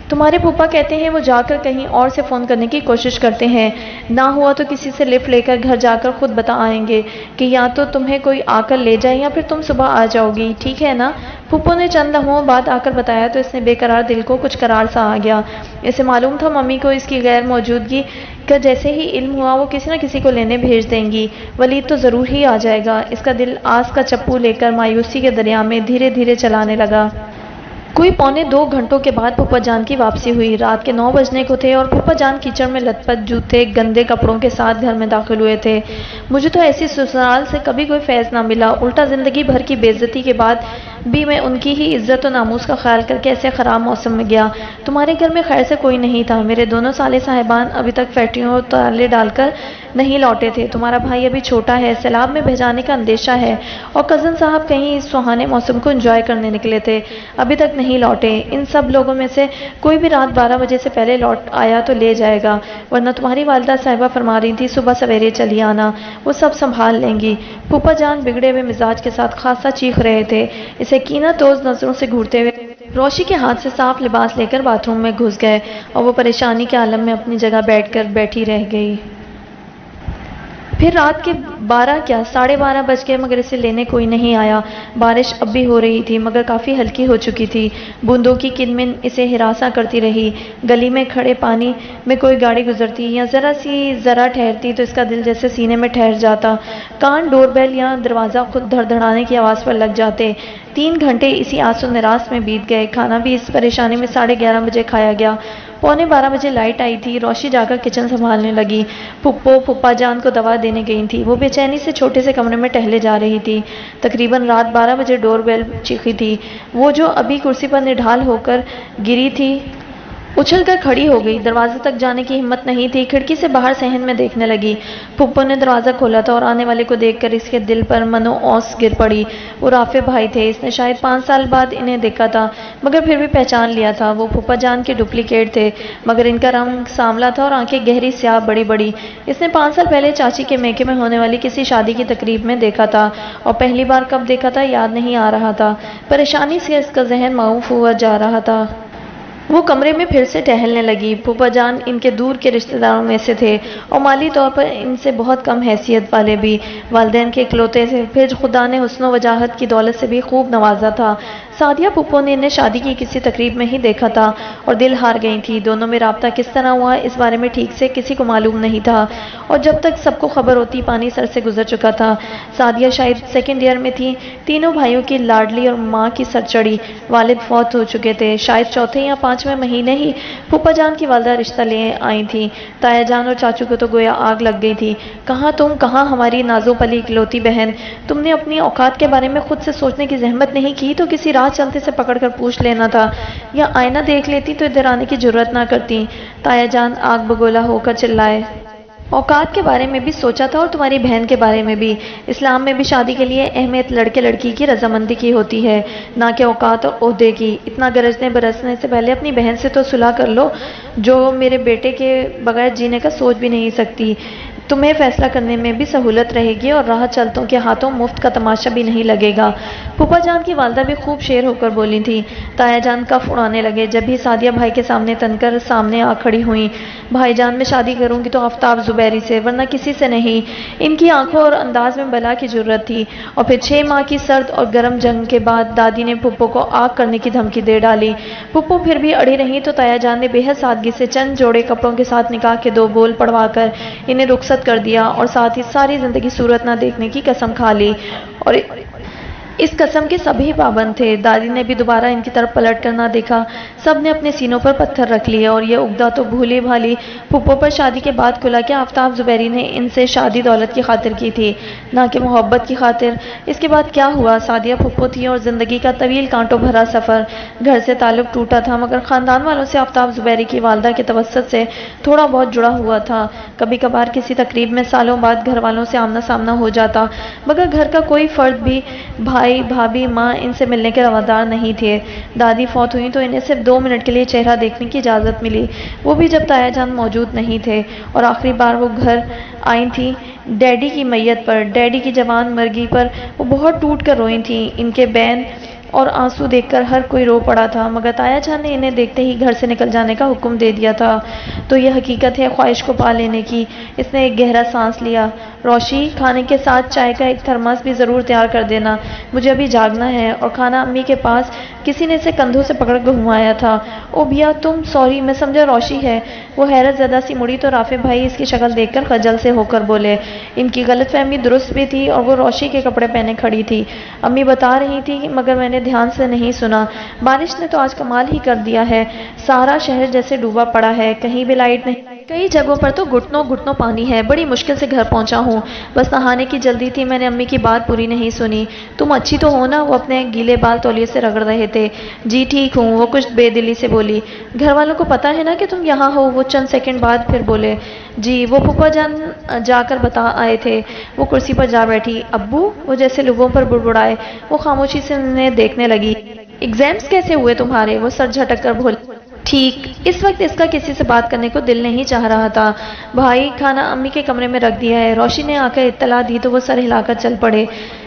تمہارے پھپھا کہتے ہیں وہ جا کر کہیں اور سے فون کرنے کی کوشش کرتے ہیں، نہ ہوا تو کسی سے لفٹ لے کر گھر جا کر خود بتا آئیں گے کہ یا تو تمہیں کوئی آ کر لے جائے یا پھر تم صبح آ جاؤ گی، ٹھیک ہے نا؟ پھپھو نے چند لمحوں بعد آ کر بتایا تو اس نے بے قرار دل کو کچھ قرار سا آ گیا۔ اسے معلوم تھا ممی کو اس کی غیر موجودگی کا جیسے ہی علم ہوا وہ کسی نہ کسی کو لینے بھیج دیں گی۔ ولید تو ضرور ہی آ جائے گا۔ اس کا دل آس کا چپو لے کر مایوسی کے دریا میں دھیرے دھیرے چلانے لگا۔ کوئی 1.25 گھنٹوں کے بعد پھپھا جان کی واپسی ہوئی۔ رات کے 9 بجنے کو تھے اور پھپھا جان کیچڑ میں لت پت، جوتے گندے کپڑوں کے ساتھ گھر میں داخل ہوئے تھے۔ مجھے تو ایسی سسرال سے کبھی کوئی فیض نہ ملا، الٹا زندگی بھر کی بے عزتی کے بعد بھی میں ان کی ہی عزت و ناموس کا خیال کر کے ایسے خراب موسم میں گیا۔ تمہارے گھر میں خیر سے کوئی نہیں تھا۔ میرے دونوں سالے صاحبان ابھی تک فیکٹریوں اور تالے ڈال کر نہیں لوٹے تھے۔ تمہارا بھائی ابھی چھوٹا ہے، سیلاب میں بہہ جانے کا اندیشہ ہے، اور کزن صاحب کہیں اس سہانے موسم کو انجوائے کرنے نکلے تھے، ابھی تک نہیں لوٹے۔ ان سب لوگوں میں سے کوئی بھی رات 12 بجے سے پہلے لوٹ آیا تو لے جائے گا، ورنہ تمہاری والدہ صاحبہ فرما رہی تھی صبح سویرے چلی آنا، وہ سب سنبھال لیں گی۔ پھپھا جان بگڑے ہوئے مزاج کے ساتھ خاصا چیخ رہے تھے۔ اسے کینہ توز نظروں سے گھورتے ہوئے روشی کے ہاتھ سے صاف لباس لے کر باتھ روم میں گھس گئے اور وہ پریشانی کے عالم میں اپنی جگہ بیٹھی رہ گئی۔ پھر رات کے 12 کیا 12:30 بج گئے مگر اسے لینے کوئی نہیں آیا۔ بارش اب بھی ہو رہی تھی مگر کافی ہلکی ہو چکی تھی۔ بوندوں کی کنمن اسے ہراساں کرتی رہی۔ گلی میں کھڑے پانی میں کوئی گاڑی گزرتی یا ذرا ٹھہرتی تو اس کا دل جیسے سینے میں ٹھہر جاتا۔ کان ڈور بیل یا دروازہ خود دھڑدھڑانے کی آواز پر لگ جاتے۔ 3 گھنٹے اسی آس و نراس میں بیت گئے۔ کھانا بھی اس پریشانی میں 11:30 بجے کھایا گیا۔ 11:45 بجے لائٹ آئی تھی۔ روشی جا کر کچن سنبھالنے لگی۔ پھپھا جان کو دوا دینے گئی تھی۔ وہ بے چینی سے چھوٹے سے کمرے میں ٹہلے جا رہی تھی۔ تقریباً رات 12 بجے ڈور بیل چیخی تھی۔ وہ جو ابھی کرسی پر نڈھال ہو کر گری تھی اچھل کر کھڑی ہو گئی، دروازے تک جانے کی ہمت نہیں تھی، کھڑکی سے باہر صحن میں دیکھنے لگی۔ پھپھو نے دروازہ کھولا تھا اور آنے والے کو دیکھ کر اس کے دل پر منو اوس گر پڑی۔ وہ رافع بھائی تھے، اس نے شاید 5 سال بعد انہیں دیکھا تھا، مگر پھر بھی پہچان لیا تھا۔ وہ پھوپھا جان کے ڈپلیکیٹ تھے، مگر ان کا رنگ سانولا تھا اور آنکھیں گہری سیاہ بڑی بڑی۔ اس نے 5 سال پہلے چاچی کے میکے میں ہونے والی کسی شادی کی تقریب میں دیکھا تھا، اور پہلی بار کب دیکھا تھا یاد نہیں آ رہا تھا۔ پریشانی سے اس کا ذہن معوف ہوا جا رہا تھا۔ وہ کمرے میں پھر سے ٹہلنے لگی۔ پھوپھا جان ان کے دور کے رشتہ داروں میں سے تھے اور مالی طور پر ان سے بہت کم حیثیت والے بھی۔ والدین کے اکلوتے تھے، پھر خدا نے حسن و وجاہت کی دولت سے بھی خوب نوازا تھا۔ سعدیہ پھوپھو نے انہیں شادی کی کسی تقریب میں ہی دیکھا تھا اور دل ہار گئی تھی۔ دونوں میں رابطہ کس طرح ہوا اس بارے میں ٹھیک سے کسی کو معلوم نہیں تھا، اور جب تک سب کو خبر ہوتی پانی سر سے گزر چکا تھا۔ سعدیہ شاید 2nd ایئر میں تھی، تینوں بھائیوں کی لاڈلی اور ماں کی سر چڑھی۔ والد فوت ہو چکے تھے، شاید 4 یا 5ویں مہینے ہی پھوپھا جان کی والدہ رشتہ لے آئی تھیں۔ تایا جان اور چاچو کو تو گویا آگ لگ گئی تھی۔ کہاں تم، کہاں ہماری نازو پلی اکلوتی بہن؟ تم نے اپنی اوقات کے بارے میں خود سے سوچنے کی زحمت نہیں کی تو کسی راہ چلتے سے پکڑ کر پوچھ لینا تھا، یا آئینہ دیکھ لیتی تو ادھر آنے کی جرات نہ کرتی۔ تایا جان آگ بگولا ہو کر چلائے۔ اوقات کے بارے میں بھی سوچا تھا اور تمہاری بہن کے بارے میں بھی۔ اسلام میں بھی شادی کے لیے اہمیت لڑکے لڑکی کی رضامندی کی ہوتی ہے، نہ کہ اوقات اور عہدے کی۔ اتنا گرجنے برسنے سے پہلے اپنی بہن سے تو صلح کر لو، جو میرے بیٹے کے بغیر جینے کا سوچ بھی نہیں سکتی۔ تمہیں فیصلہ کرنے میں بھی سہولت رہے گی اور راہ چلتوں کے ہاتھوں مفت کا تماشا بھی نہیں لگے گا۔ پھوپھا جان کی والدہ بھی خوب شیر ہو کر بولی تھی۔ تایا جان کف اڑانے لگے جب بھی سعدیہ بھائی کے سامنے تن کر سامنے آ کھڑی ہوئیں۔ بھائی جان، میں شادی کروں گی تو آفتاب زبیری سے، ورنہ کسی سے نہیں۔ ان کی آنکھوں اور انداز میں بلا کی جرات تھی، اور پھر 6 ماہ کی سرد اور گرم جنگ کے بعد دادی نے پھپھو کو آگ کرنے کی دھمکی دے ڈالی۔ پھپھو پھر بھی اڑی رہی تو تایا جان نے بے حد سادگی سے چند جوڑے کپڑوں کے ساتھ نکاح کے 2 بول پڑھوا کر انہیں رخصت کر دیا، اور ساتھ ہی ساری زندگی صورت نہ دیکھنے کی قسم کھا لی، اور اس قسم کے سبھی پابند تھے۔ دادی نے بھی دوبارہ ان کی طرف پلٹ کر نہ دیکھا۔ سب نے اپنے سینوں پر پتھر رکھ لیے، اور یہ عقدہ تو بھولی بھالی پھپھو پر شادی کے بعد کھلا کہ آفتاب زبیری نے ان سے شادی دولت کی خاطر کی تھی، نہ کہ محبت کی خاطر۔ اس کے بعد کیا ہوا؟ سعدیہ پھپھو تھی اور زندگی کا طویل کانٹوں بھرا سفر۔ گھر سے تعلق ٹوٹا تھا، مگر خاندان والوں سے آفتاب زبیری کی والدہ کے توسط سے تھوڑا بہت جڑا ہوا تھا۔ کبھی کبھار کسی تقریب میں سالوں بعد گھر والوں سے آمنا سامنا ہو جاتا، مگر گھر کا کوئی فرد بھی، بھائی بھابھی ماں، ان سے ملنے کے روادار نہیں تھے۔ دادی فوت ہوئی تو انہیں صرف 2 منٹ کے لیے چہرہ دیکھنے کی اجازت ملی، وہ بھی جب تایا جان موجود نہیں تھے، اور آخری بار وہ گھر آئی تھیں ڈیڈی کی میت پر، ڈیڈی کی جوان مرگی پر۔ وہ بہت ٹوٹ کر روئی تھیں۔ ان کے بین اور آنسو دیکھ کر ہر کوئی رو پڑا تھا، مگر تایا جان نے انہیں دیکھتے ہی گھر سے نکل جانے کا حکم دے دیا تھا۔ تو یہ حقیقت ہے خواہش کو پا لینے کی۔ اس نے ایک گہرا سانس لیا۔ روشی، کھانے کے ساتھ چائے کا ایک تھرمس بھی ضرور تیار کر دینا، مجھے ابھی جاگنا ہے۔ اور کھانا امی کے پاس۔ کسی نے اسے کندھوں سے پکڑ کر گھمایا تھا۔ او بیا تم، سوری، میں سمجھا روشی ہے۔ وہ حیرت زدہ سی مڑی تو رافع بھائی اس کی شکل دیکھ کر خجل سے ہو کر بولے۔ ان کی غلط فہمی درست بھی تھی، اور وہ روشی کے کپڑے پہنے کھڑی تھی۔ امی بتا رہی تھی، مگر میں نے دھیان سے نہیں سنا۔ بارش نے تو آج کمال ہی کر دیا ہے، سارا شہر جیسے ڈوبا پڑا ہے، کہیں بھی لائٹ نہیں، کئی جگہوں پر تو گھٹنوں گھٹنوں پانی ہے۔ بڑی مشکل سے گھر پہنچا ہوں، بس نہانے کی جلدی تھی، میں نے امی کی بات پوری نہیں سنی۔ تم اچھی تو ہو نا؟ وہ اپنے گیلے بال تولیے سے رگڑ رہے تھے۔ جی ٹھیک ہوں، وہ کچھ بے دلی سے بولی۔ گھر والوں کو پتا ہے نا کہ تم یہاں ہو؟ وہ چند سیکنڈ بعد پھر بولے۔ جی، وہ پھوپھا جان جا کر بتا آئے تھے۔ وہ کرسی پر جا بیٹھی۔ ابو؟ وہ جیسے لبوں پر بڑبڑائے۔ وہ خاموشی سے انہیں دیکھنے لگی۔ ایگزامز کیسے ہوئے تمہارے؟ وہ سر جھٹک کر بولے۔ ٹھیک۔ اس وقت اس کا کسی سے بات کرنے کو دل نہیں چاہ رہا تھا۔ بھائی، کھانا امی کے کمرے میں رکھ دیا ہے۔ روشی نے آ کر اطلاع دی تو وہ سر ہلا کر چل پڑے۔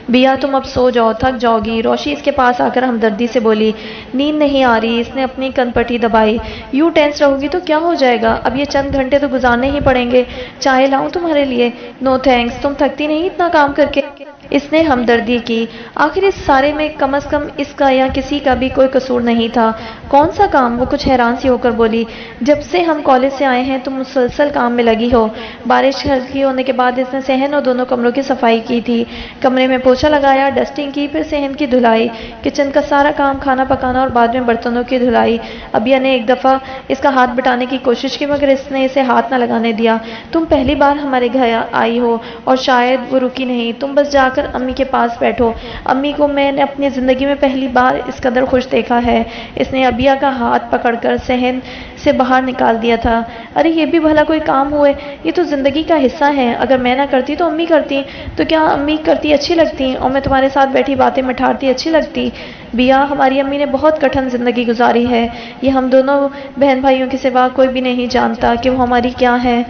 بیا تم اب سو جاؤ، تھک جاؤ گی۔ روشی اس کے پاس آ کر ہمدردی سے بولی۔ نیند نہیں آ رہی۔ اس نے اپنی کن پٹی دبائی۔ یوں ٹینس رہو گی تو کیا ہو جائے گا؟ اب یہ چند گھنٹے تو گزارنے ہی پڑیں گے۔ چائے لاؤں تمہارے لیے؟ نو تھینکس، تم تھکتی نہیں اتنا کام کر کے؟ اس نے ہمدردی کی۔ آخر اس سارے میں کم از کم اس کا یا کسی کا بھی کوئی قصور نہیں تھا۔ کون سا کام؟ وہ کچھ حیران سی ہو کر بولی۔ جب سے ہم کالج سے آئے ہیں تم مسلسل کام میں لگی ہو۔ بارش ہلکی ہونے کے بعد اس نے صحن اور دونوں کمروں کی صفائی کی تھی، کمرے میں پوچھا لگایا، ڈسٹنگ کی، پھر صحن کی دھلائی، کچن کا سارا کام، کھانا پکانا اور بعد میں برتنوں کی دھلائی۔ ابیا نے ایک دفعہ اس کا ہاتھ بٹانے کی کوشش کی، مگر اس نے اسے ہاتھ نہ لگانے دیا۔ تم پہلی بار ہمارے گھر آئی ہو اور شاید وہ رکی نہیں، تم بس جا کر امی کے پاس بیٹھو۔ امی کو میں نے اپنی زندگی میں پہلی بار اس قدر خوش دیکھا ہے۔ اس نے ابیا کا ہاتھ پکڑ کر صحن سے باہر نکال دیا تھا۔ ارے یہ بھی بھلا کوئی کام ہوئے؟ یہ تو زندگی کا حصہ ہے، اگر میں نہ کرتی تو امی کرتی، تو کیا امی کرتی اچھی لگتی؟ اور میں تمہارے ساتھ بیٹھی باتیں مٹھارتی اچھی لگتی؟ بیا، ہماری امی نے بہت کٹھن زندگی گزاری ہے، یہ ہم دونوں بہن بھائیوں کے سوا کوئی بھی نہیں جانتا کہ وہ ہماری کیا ہے۔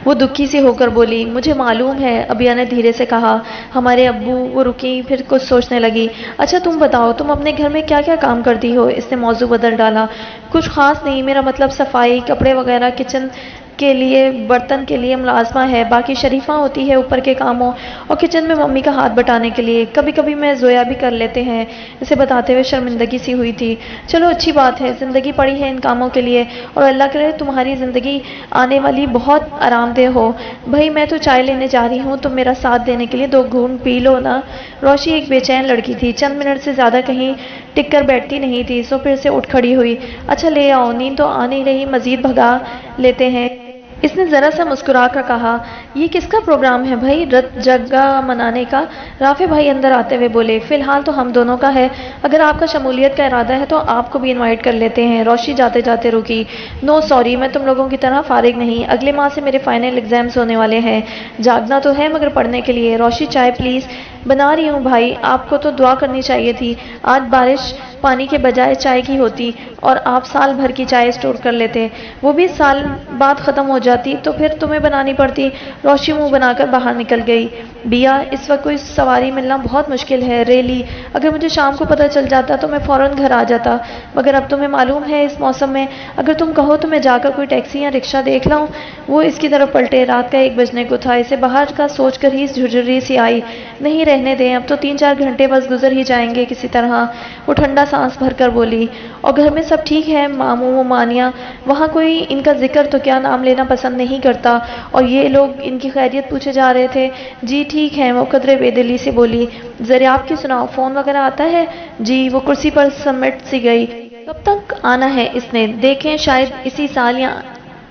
وہ دکھی سی ہو کر بولی، مجھے معلوم ہے، ابیا نے دھیرے سے کہا، ہمارے ابو۔ وہ رکی، پھر کچھ سوچنے لگی۔ اچھا تم بتاؤ، تم اپنے گھر میں کیا کیا کام کرتی ہو؟ اس نے موضوع بدل ڈالا۔ کچھ خاص نہیں، میرا مطلب صفائی، کپڑے وغیرہ، کچن کے لیے برتن کے لیے ملازمہ ہے، باقی شریفہ ہوتی ہے اوپر کے کاموں، اور کچن میں ممی کا ہاتھ بٹانے کے لیے کبھی کبھی میں زویا بھی کر لیتے ہیں۔ اسے بتاتے ہوئے شرمندگی سی ہوئی تھی۔ چلو اچھی بات ہے، زندگی پڑی ہے ان کاموں کے لیے، اور اللہ کرے تمہاری زندگی آنے والی بہت آرام دہ ہو۔ بھائی میں تو چائے لینے جا رہی ہوں، تم میرا ساتھ دینے کے لیے 2 گھونٹ پی لو نا۔ روشی ایک بے چین لڑکی تھی، چند منٹ سے زیادہ کہیں ٹک کر بیٹھتی نہیں تھی، سو پھر سے اٹھ کھڑی ہوئی۔ اچھا لے آؤ، نیند تو آ نہیں رہی، مزید بھگا لیتے ہیں۔ اس نے ذرا سا مسکرا کر کہا۔ یہ کس کا پروگرام ہے بھائی؟ رت جگہ منانے کا؟ رافع بھائی اندر آتے ہوئے بولے، فی الحال تو ہم دونوں کا ہے، اگر آپ کا شمولیت کا ارادہ ہے تو آپ کو بھی انوائٹ کر لیتے ہیں۔ روشی جاتے جاتے رکی، نو سوری، میں تم لوگوں کی طرح فارغ نہیں، اگلے ماہ سے میرے فائنل ایگزامز ہونے والے ہیں، جاگنا تو ہے مگر پڑھنے کے لیے۔ روشی چائے پلیز؟ بنا رہی ہوں بھائی، آپ کو تو دعا کرنی چاہیے تھی، آج بارش پانی کے بجائے چائے کی ہوتی اور آپ سال بھر کی چائے اسٹور کر لیتے، وہ بھی سال بعد ختم ہو جاتی تو پھر تمہیں بنانی پڑتی۔ روشی منہ بنا کر باہر نکل گئی۔ بیا، اس وقت کوئی سواری ملنا بہت مشکل ہے، ریلی، اگر مجھے شام کو پتہ چل جاتا تو میں فوراً گھر آ جاتا، مگر اب تمہیں معلوم ہے اس موسم میں، اگر تم کہو تو میں جا کر کوئی ٹیکسی یا رکشہ دیکھ لاؤں۔ وہ اس کی طرف پلٹے، رات کا 1 بجنے کو تھا، اسے باہر کا سوچ کر ہی جھرجھری سی آئی۔ نہیں رہنے دیں، اب تو 3-4 گھنٹے بس گزر ہی جائیں گے کسی طرح۔ وہ ٹھنڈا سانس بھر کر بولی، اور گھر میں سب ٹھیک ہے؟ ماموں و مانیہ؟ وہاں کوئی ان کا ذکر تو کیا نام لینا پسند نہیں کرتا، اور یہ لوگ ان کی خیریت پوچھے جا رہے تھے۔ جی ٹھیک ہے، وہ قدرے بے دلی سے بولی۔ ذرا آپ کی سناؤ، فون وغیرہ آتا ہے؟ جی۔ وہ کرسی پر سمیٹ سی گئی۔ کب تک آنا ہے اس نے؟ دیکھیں شاید اسی سال یا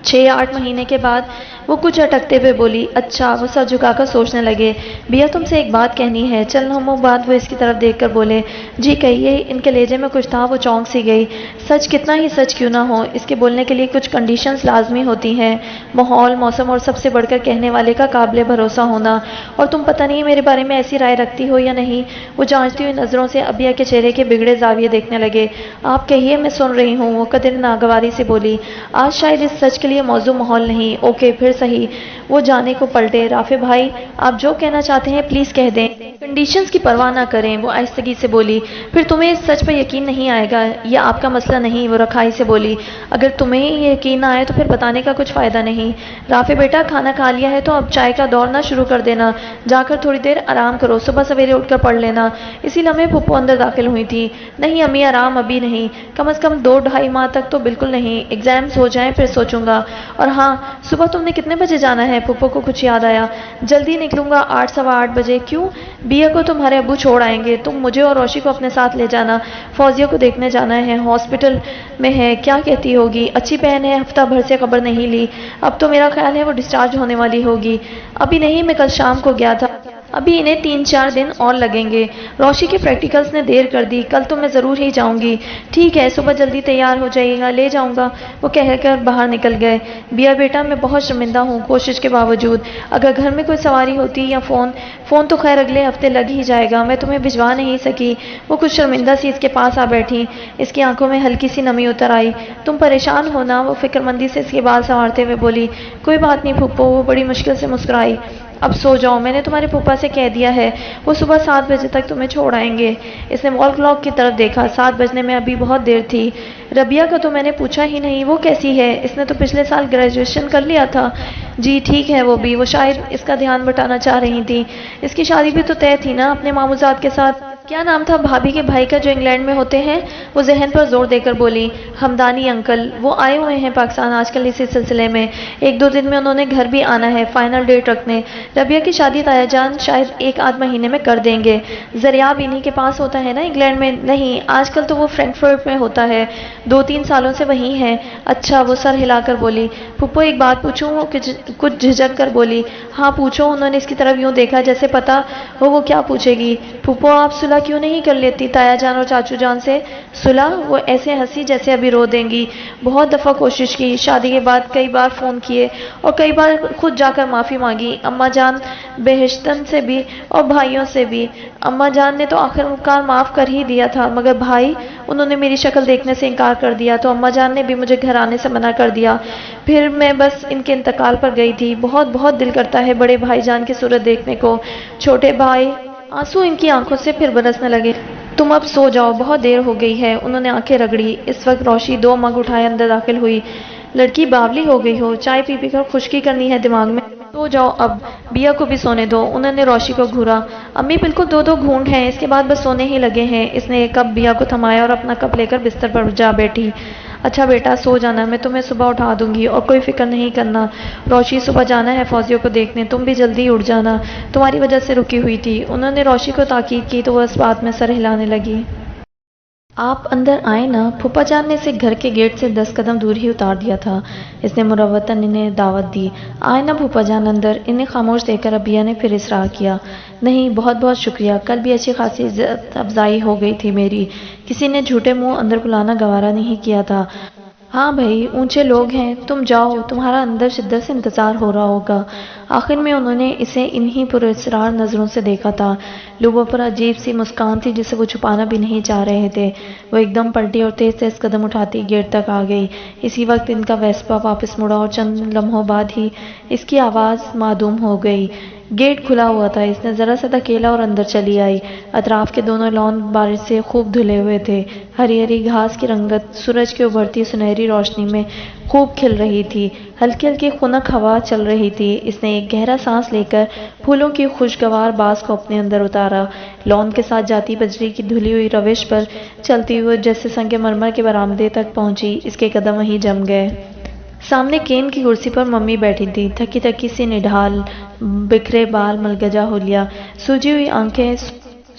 6-8 مہینے کے بعد۔ وہ کچھ اٹکتے ہوئے بولی، اچھا۔ وہ سر جھکا کر سوچنے لگے۔ بیا تم سے ایک بات کہنی ہے، چل ہموں بعد۔ وہ اس کی طرف دیکھ کر بولے، جی کہیے۔ ان کے لہجے میں کچھ تھا، وہ چونک سی گئی۔ سچ کتنا ہی سچ کیوں نہ ہو، اس کے بولنے کے لیے کچھ کنڈیشنز لازمی ہوتی ہیں، ماحول، موسم، اور سب سے بڑھ کر کہنے والے کا قابل بھروسہ ہونا۔ اور تم پتہ نہیں میرے بارے میں ایسی رائے رکھتی ہو یا نہیں۔ وہ جانچتی ہوئی نظروں سے ابیا کے چہرے کے بگڑے زاویے دیکھنے لگے۔ آپ کہیے، میں سن رہی ہوں۔ وہ قدر ناگواری سے بولی، آج شاید اس سچ کے لیے موضوع ماحول نہیں۔ اوکے پھر صحیح۔ وہ جانے کو پلٹے۔ رافع بھائی، آپ جو کہنا چاہتے ہیں پلیز کہہ دیں، کنڈیشنز کی پرواہ نہ کریں۔ وہ آہستگی سے بولی، پھر تمہیں اس سچ پر یقین نہیں آئے گا، یہ آپ کا مسئلہ نہیں۔ وہ رکھائی سے بولی، اگر تمہیں یہ یقین نہ آئے تو پھر بتانے کا کچھ فائدہ نہیں۔ رافع بیٹا، کھانا کھا لیا ہے تو اب چائے کا دور نہ شروع کر دینا، جا کر تھوڑی دیر آرام کرو، صبح سویرے اٹھ کر پڑھ لینا۔ اسی لمحے پھپھو اندر داخل ہوئی تھی۔ نہیں امی، آرام ابھی نہیں، کم از کم 2-2.5 ماہ تک تو بالکل نہیں، ایگزامز ہو جائیں پھر سوچوں گا۔ اور ہاں، صبح تم نے کتنے بجے جانا ہے؟ پھپھو کو کچھ یاد آیا۔ جلدی نکلوں گا، 8-8:15 بجے۔ کیوں؟ بیا کو تمہارے ابو چھوڑ آئیں گے، تم مجھے اور روشی کو اپنے ساتھ لے جانا، فوزیہ کو دیکھنے جانا ہے، ہاسپٹل میں ہے، کیا کہتی ہوگی، اچھی بہن ہے، ہفتہ بھر سے خبر نہیں لی، اب تو میرا خیال ہے وہ ڈسچارج ہونے والی ہوگی۔ ابھی نہیں، میں کل شام کو گیا تھا، ابھی انہیں 3-4 دن اور لگیں گے۔ روشی کے پریکٹیکلز نے دیر کر دی، کل تو میں ضرور ہی جاؤں گی۔ ٹھیک ہے، صبح جلدی تیار ہو جائیے گا، لے جاؤں گا۔ وہ کہہ کر باہر نکل گئے۔ بیا بیٹا، میں بہت شرمندہ ہوں کوشش کے باوجود، اگر گھر میں کوئی سواری ہوتی یا فون تو خیر اگلے ہفتے لگ ہی جائے گا، میں تمہیں بھجوا نہیں سکی۔ وہ کچھ شرمندہ سی اس کے پاس آ بیٹھی، اس کی آنکھوں میں ہلکی سی نمی اتر آئی۔ تم پریشان ہو نا؟ وہ فکر مندی سے اس کے بال سنوارتے ہوئے بولی۔ کوئی بات نہیں پھپھو۔ وہ بڑی مشکل سے مسکرائی۔ اب سو جاؤ، میں نے تمہارے پھوپھا سے کہہ دیا ہے، وہ صبح 7 بجے تک تمہیں چھوڑ آئیں گے۔ اس نے وال کلاک کی طرف دیکھا، 7 بجنے میں ابھی بہت دیر تھی۔ ربیہ کا تو میں نے پوچھا ہی نہیں، وہ کیسی ہے؟ اس نے تو پچھلے سال گریجویشن کر لیا تھا۔ جی ٹھیک ہے وہ بھی، وہ شاید اس کا دھیان بٹانا چاہ رہی تھی۔ اس کی شادی بھی تو طے تھی نا اپنے ماموزاد کے ساتھ۔ کیا نام تھا بھابھی کے بھائی کا جو انگلینڈ میں ہوتے ہیں؟ وہ ذہن پر زور دے کر بولی، ہمدانی انکل، وہ آئے ہوئے ہیں پاکستان آج کل اسی سلسلے میں، 1-2 دن میں انہوں نے گھر بھی آنا ہے، فائنل ڈیٹ رکھنے۔ ربیہ کی شادی تایا جان شاید 1-8 مہینے میں کر دیں گے۔ زریاب انہی کے پاس ہوتا ہے نا انگلینڈ میں؟ نہیں، آج کل تو وہ فرینکفرٹ میں ہوتا ہے، 2-3 سالوں سے وہیں ہے۔ اچھا، وہ سر ہلا کر بولی۔ پھپھو ایک بات پوچھوں؟ وہ کچھ جھجک کر بولی۔ ہاں پوچھو۔ انہوں نے اس کی طرف یوں دیکھا جیسے پتا ہو وہ کیا پوچھے گی۔ پھپھو آپ صلح کیوں نہیں کر لیتی تایا جان اور چاچو جان سے؟ صلح؟ وہ ایسے ہنسی جیسے ابھی رو دیں گی۔ بہت دفعہ کوشش کی، شادی کے بعد کئی بار فون کیے اور کئی بار خود جا کر معافی مانگی، اماں جان بہشتن سے بھی اور بھائیوں سے بھی۔ اماں جان نے تو آخر کار معاف کر ہی دیا تھا، مگر بھائی، انہوں نے میری شکل دیکھنے سے انکار کر دیا تو اماں جان نے بھی مجھے گھر آنے سے منع کر دیا۔ پھر میں بس ان کے انتقال پر گئی تھی۔ بہت بہت دل کرتا ہے بڑے بھائی جان کی صورت دیکھنے کو۔ چھوٹے بھائی، آنسو ان کی آنکھوں سے پھر برسنے لگے۔ تم اب سو جاؤ، بہت دیر ہو گئی ہے۔ انہوں نے آنکھیں رگڑی۔ اس وقت روشی 2 مگ اٹھائے اندر داخل ہوئی۔ لڑکی باولی ہو گئی ہو، چائے پی پی کر خشکی کرنی ہے دماغ میں۔ سو جاؤ اب، بیا کو بھی سونے دو۔ انہوں نے روشی کو گھورا۔ امی بالکل 2 گھونٹ ہیں، اس کے بعد بس سونے ہی لگے ہیں۔ اس نے ایک کپ بیا کو تھمایا اور اپنا کپ لے کر بستر پر جا بیٹھی۔ اچھا بیٹا سو جانا، میں تمہیں صبح اٹھا دوں گی اور کوئی فکر نہیں کرنا۔ روشی صبح جانا ہے فوزیوں کو دیکھنے، تم بھی جلدی اٹھ جانا، تمہاری وجہ سے رکی ہوئی تھی۔ انہوں نے روشی کو تاکید کی تو وہ اس بات میں سر ہلانے لگی۔ آپ اندر آئیں نا، پھوپھا جان نے اسے گھر کے گیٹ سے 10 قدم دور ہی اتار دیا تھا۔ اس نے مروتاً انہیں دعوت دی۔ آئیں نا پھوپھا جان اندر۔ انہیں خاموش دیکھ کر ابیا نے پھر اصرار کیا۔ نہیں، بہت بہت شکریہ، کل بھی اچھی خاصی عزت افزائی ہو گئی تھی میری، کسی نے جھوٹے منہ اندر بلانا گوارا نہیں کیا تھا۔ ہاں بھائی، اونچے لوگ ہیں، تم جاؤ، تمہارا اندر شدت سے انتظار ہو رہا ہوگا۔ آخر میں انہوں نے اسے انہی پراسرار نظروں سے دیکھا تھا۔ لبوں پر عجیب سی مسکان تھی جسے وہ چھپانا بھی نہیں چاہ رہے تھے۔ وہ ایک دم پلٹی اور تیز تیز قدم اٹھاتی گیٹ تک آ گئی۔ اسی وقت ان کا ویسپا واپس مڑا اور چند لمحوں بعد ہی اس کی آواز معدوم ہو گئی۔ گیٹ کھلا ہوا تھا، اس نے ذرا سا دھکیلا اور اندر چلی آئی۔ اطراف کے دونوں لان بارش سے خوب دھلے ہوئے تھے۔ ہری ہری گھاس کی رنگت سورج کی ابھرتی سنہری روشنی میں خوب کھل رہی تھی۔ ہلکی ہلکی خنک ہوا چل رہی تھی۔ اس نے ایک گہرا سانس لے کر پھولوں کی خوشگوار باز کو اپنے اندر اتارا۔ لان کے ساتھ جاتی بجری کی دھلی ہوئی روش پر چلتی ہوئے جیسے سنگ مرمر کے برآمدے تک پہنچی، اس کے قدم وہیں جم گئے۔ سامنے کین کی کرسی پر ممی بیٹھی تھی، تھکی تھکی سی نڈھال، بکھرے بال ملگجا ہولیا، سوجی ہوئی آنکھیں،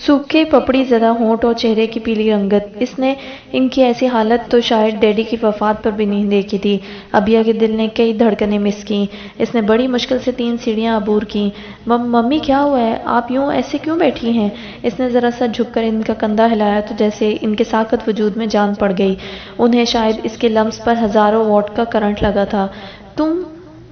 سوکھے پپڑی زدہ ہونٹ اور چہرے کی پیلی رنگت۔ اس نے ان کی ایسی حالت تو شاید ڈیڈی کی وفات پر بھی نہیں دیکھی تھی۔ ابیا کے دل نے کئی دھڑکنیں مس کیں۔ اس نے بڑی مشکل سے 3 سیڑھیاں عبور کیں۔ ممی کیا ہوا ہے؟ آپ یوں ایسے کیوں بیٹھی ہیں؟ اس نے ذرا سا جھک کر ان کا کندھا ہلایا تو جیسے ان کے ساکت وجود میں جان پڑ گئی۔ انہیں شاید اس کے لمس پر ہزاروں واٹ کا کرنٹ لگا تھا۔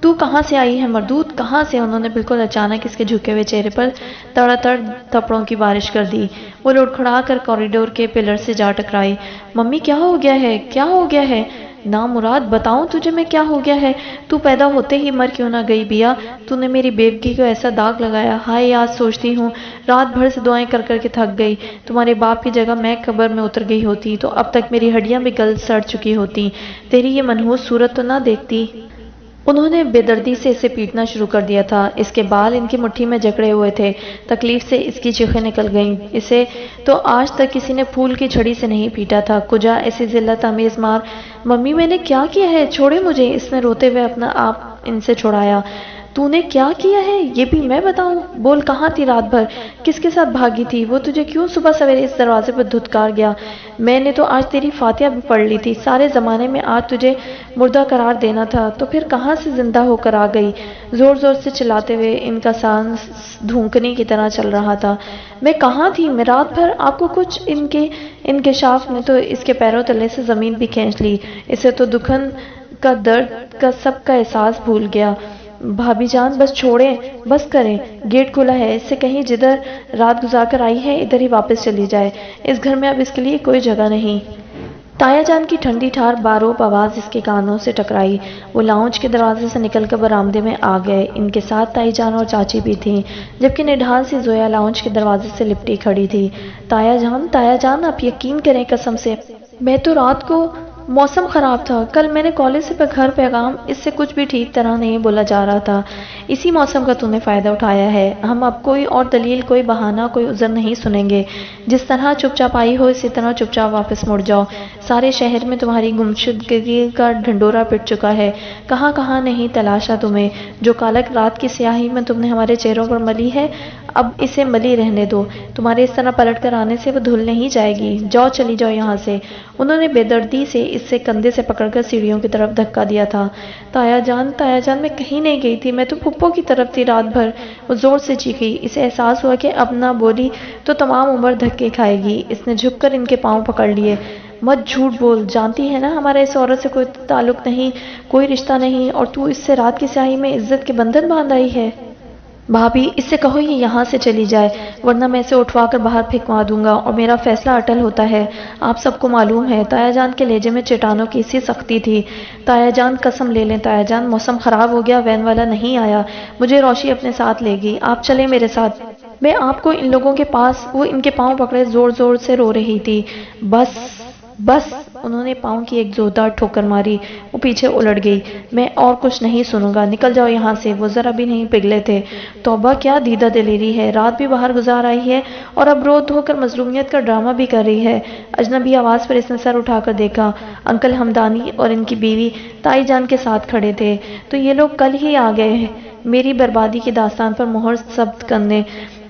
تو کہاں سے آئی ہے مردود، کہاں سے؟ انہوں نے بالکل اچانک اس کے جھکے ہوئے چہرے پر تڑا تڑ تھپڑوں کی بارش کر دی۔ وہ لڑکھڑا کر کوریڈور کے پلر سے جا ٹکرائی۔ ممی کیا ہو گیا ہے؟ کیا ہو گیا ہے؟ نامراد، بتاؤں تجھے میں کیا ہو گیا ہے؟ تو پیدا ہوتے ہی مر کیوں نہ گئی بیا؟ تو نے میری بیوگی کو ایسا داغ لگایا۔ ہائے، آج سوچتی ہوں رات بھر سے دعائیں کر کر کے تھک گئی۔ تمہارے باپ کی جگہ میں قبر میں اتر گئی ہوتی تو اب تک میری ہڈیاں بھی گل سڑ چکی ہوتی، تیری یہ منحوس صورت تو نہ دیکھتی۔ انہوں نے بے دردی سے اسے پیٹنا شروع کر دیا تھا۔ اس کے بال ان کی مٹھی میں جکڑے ہوئے تھے۔ تکلیف سے اس کی چیخیں نکل گئیں۔ اسے تو آج تک کسی نے پھول کی چھڑی سے نہیں پیٹا تھا۔ کجا ایسی ذلت آمیز مار! ممی میں نے کیا کیا ہے؟ چھوڑے مجھے! اس نے روتے ہوئے اپنا آپ ان سے چھڑایا۔ تو نے کیا کیا ہے یہ بھی میں بتاؤں؟ بول، کہاں تھی رات بھر؟ کس کے ساتھ بھاگی تھی؟ وہ تجھے کیوں صبح سویرے اس دروازے پر دھتکار گیا؟ میں نے تو آج تیری فاتحہ بھی پڑھ لی تھی۔ سارے زمانے میں آج تجھے مردہ قرار دینا تھا تو پھر کہاں سے زندہ ہو کر آ گئی؟ زور زور سے چلاتے ہوئے ان کا سانس دھونکنے کی طرح چل رہا تھا۔ میں کہاں تھی؟ میں رات بھر آپ کو کچھ انکشاف نے تو اس کے پیروں تلے سے زمین بھی کھینچ لی۔ اسے تو دکھن کا، درد کا، سب کا احساس بھول گیا۔ بھابی جان بس چھوڑیں، بس کریں، گیٹ کھلا ہے، اس سے کہیں جدھر رات گزار کر آئی ہے ادھر ہی واپس چلی جائے۔ اس گھر میں اب اس کے لیے کوئی جگہ نہیں۔ تایا جان کی ٹھنڈی ٹھار باروب آواز اس کے کانوں سے ٹکرائی۔ وہ لاؤنج کے دروازے سے نکل کر برآمدے میں آ گئے۔ ان کے ساتھ تائی جان اور چاچی بھی تھیں، جبکہ نڈھال سی زویا لاؤنج کے دروازے سے لپٹی کھڑی تھی۔ تایا جان آپ یقین کریں، قسم سے میں تو رات کو، موسم خراب تھا، کل میں نے کالج سے گھر پیغام، اس سے کچھ بھی ٹھیک طرح نہیں بولا جا رہا تھا۔ اسی موسم کا تو نے فائدہ اٹھایا ہے۔ ہم اب کوئی اور دلیل، کوئی بہانہ، کوئی عذر نہیں سنیں گے۔ جس طرح چپ چاپ آئی ہو اسی طرح چپ چاپ واپس مڑ جاؤ۔ سارے شہر میں تمہاری گمشدگی کا ڈھنڈورا پٹ چکا ہے، کہاں کہاں نہیں تلاشا تمہیں۔ جو کالک رات کی سیاہی میں تم نے ہمارے چہروں پر ملی ہے، اب اسے ملی رہنے دو۔ تمہارے اس طرح پلٹ کر آنے سے وہ دھل نہیں جائے گی۔ جاؤ، چلی جاؤ یہاں سے۔ انہوں نے بے دردی سے اس سے کندھے سے پکڑ کر سیڑھیوں کی طرف دھکا دیا تھا۔ تایا جان میں کہیں نہیں گئی تھی، میں تو پھپھو کی طرف تھی رات بھر، وہ زور سے چیخی۔ اسے احساس ہوا کہ اب نہ بولی تو تمام عمر دھکے کھائے گی۔ اس نے جھک کر ان کے پاؤں پکڑ لیے۔ مت جھوٹ بول، جانتی ہے نا ہمارا اس عورت سے کوئی تعلق نہیں، کوئی رشتہ نہیں، اور تو اس سے رات کی سیاہی میں عزت کے بندھن باندھ آئی ہے۔ بھابھی، اس سے کہو یہ یہاں سے چلی جائے، ورنہ میں اسے اٹھوا کر باہر پھینکوا دوں گا، اور میرا فیصلہ اٹل ہوتا ہے۔ آپ سب کو معلوم ہے۔ تایا جان کے لہجے میں چٹانوں کی سی سختی تھی۔ تایا جان قسم لے لیں تایا جان، موسم خراب ہو گیا، وین والا نہیں آیا، مجھے روشی اپنے ساتھ لے گی، آپ چلیں میرے ساتھ۔ میں آپ کو ان لوگوں کے پاس۔ وہ ان کے پاؤں پکڑے زور زور سے رو رہی تھی۔ بس بس، انہوں نے پاؤں کی ایک زوردار ٹھوکر ماری۔ وہ پیچھے الٹ گئی۔ میں اور کچھ نہیں سنوں گا، نکل جاؤ یہاں سے۔ وہ ذرا بھی نہیں پگھلے تھے۔ توبہ، کیا دیدہ دلیری ہے، رات بھی باہر گزار آئی ہے اور اب رو دھو کر مظلومیت کا ڈرامہ بھی کر رہی ہے۔ اجنبی آواز پر اس نے سر اٹھا کر دیکھا۔ انکل ہمدانی اور ان کی بیوی تائی جان کے ساتھ کھڑے تھے۔ تو یہ لوگ کل ہی آ گئے ہیں میری بربادی کی داستان پر مہر ثبت کرنے۔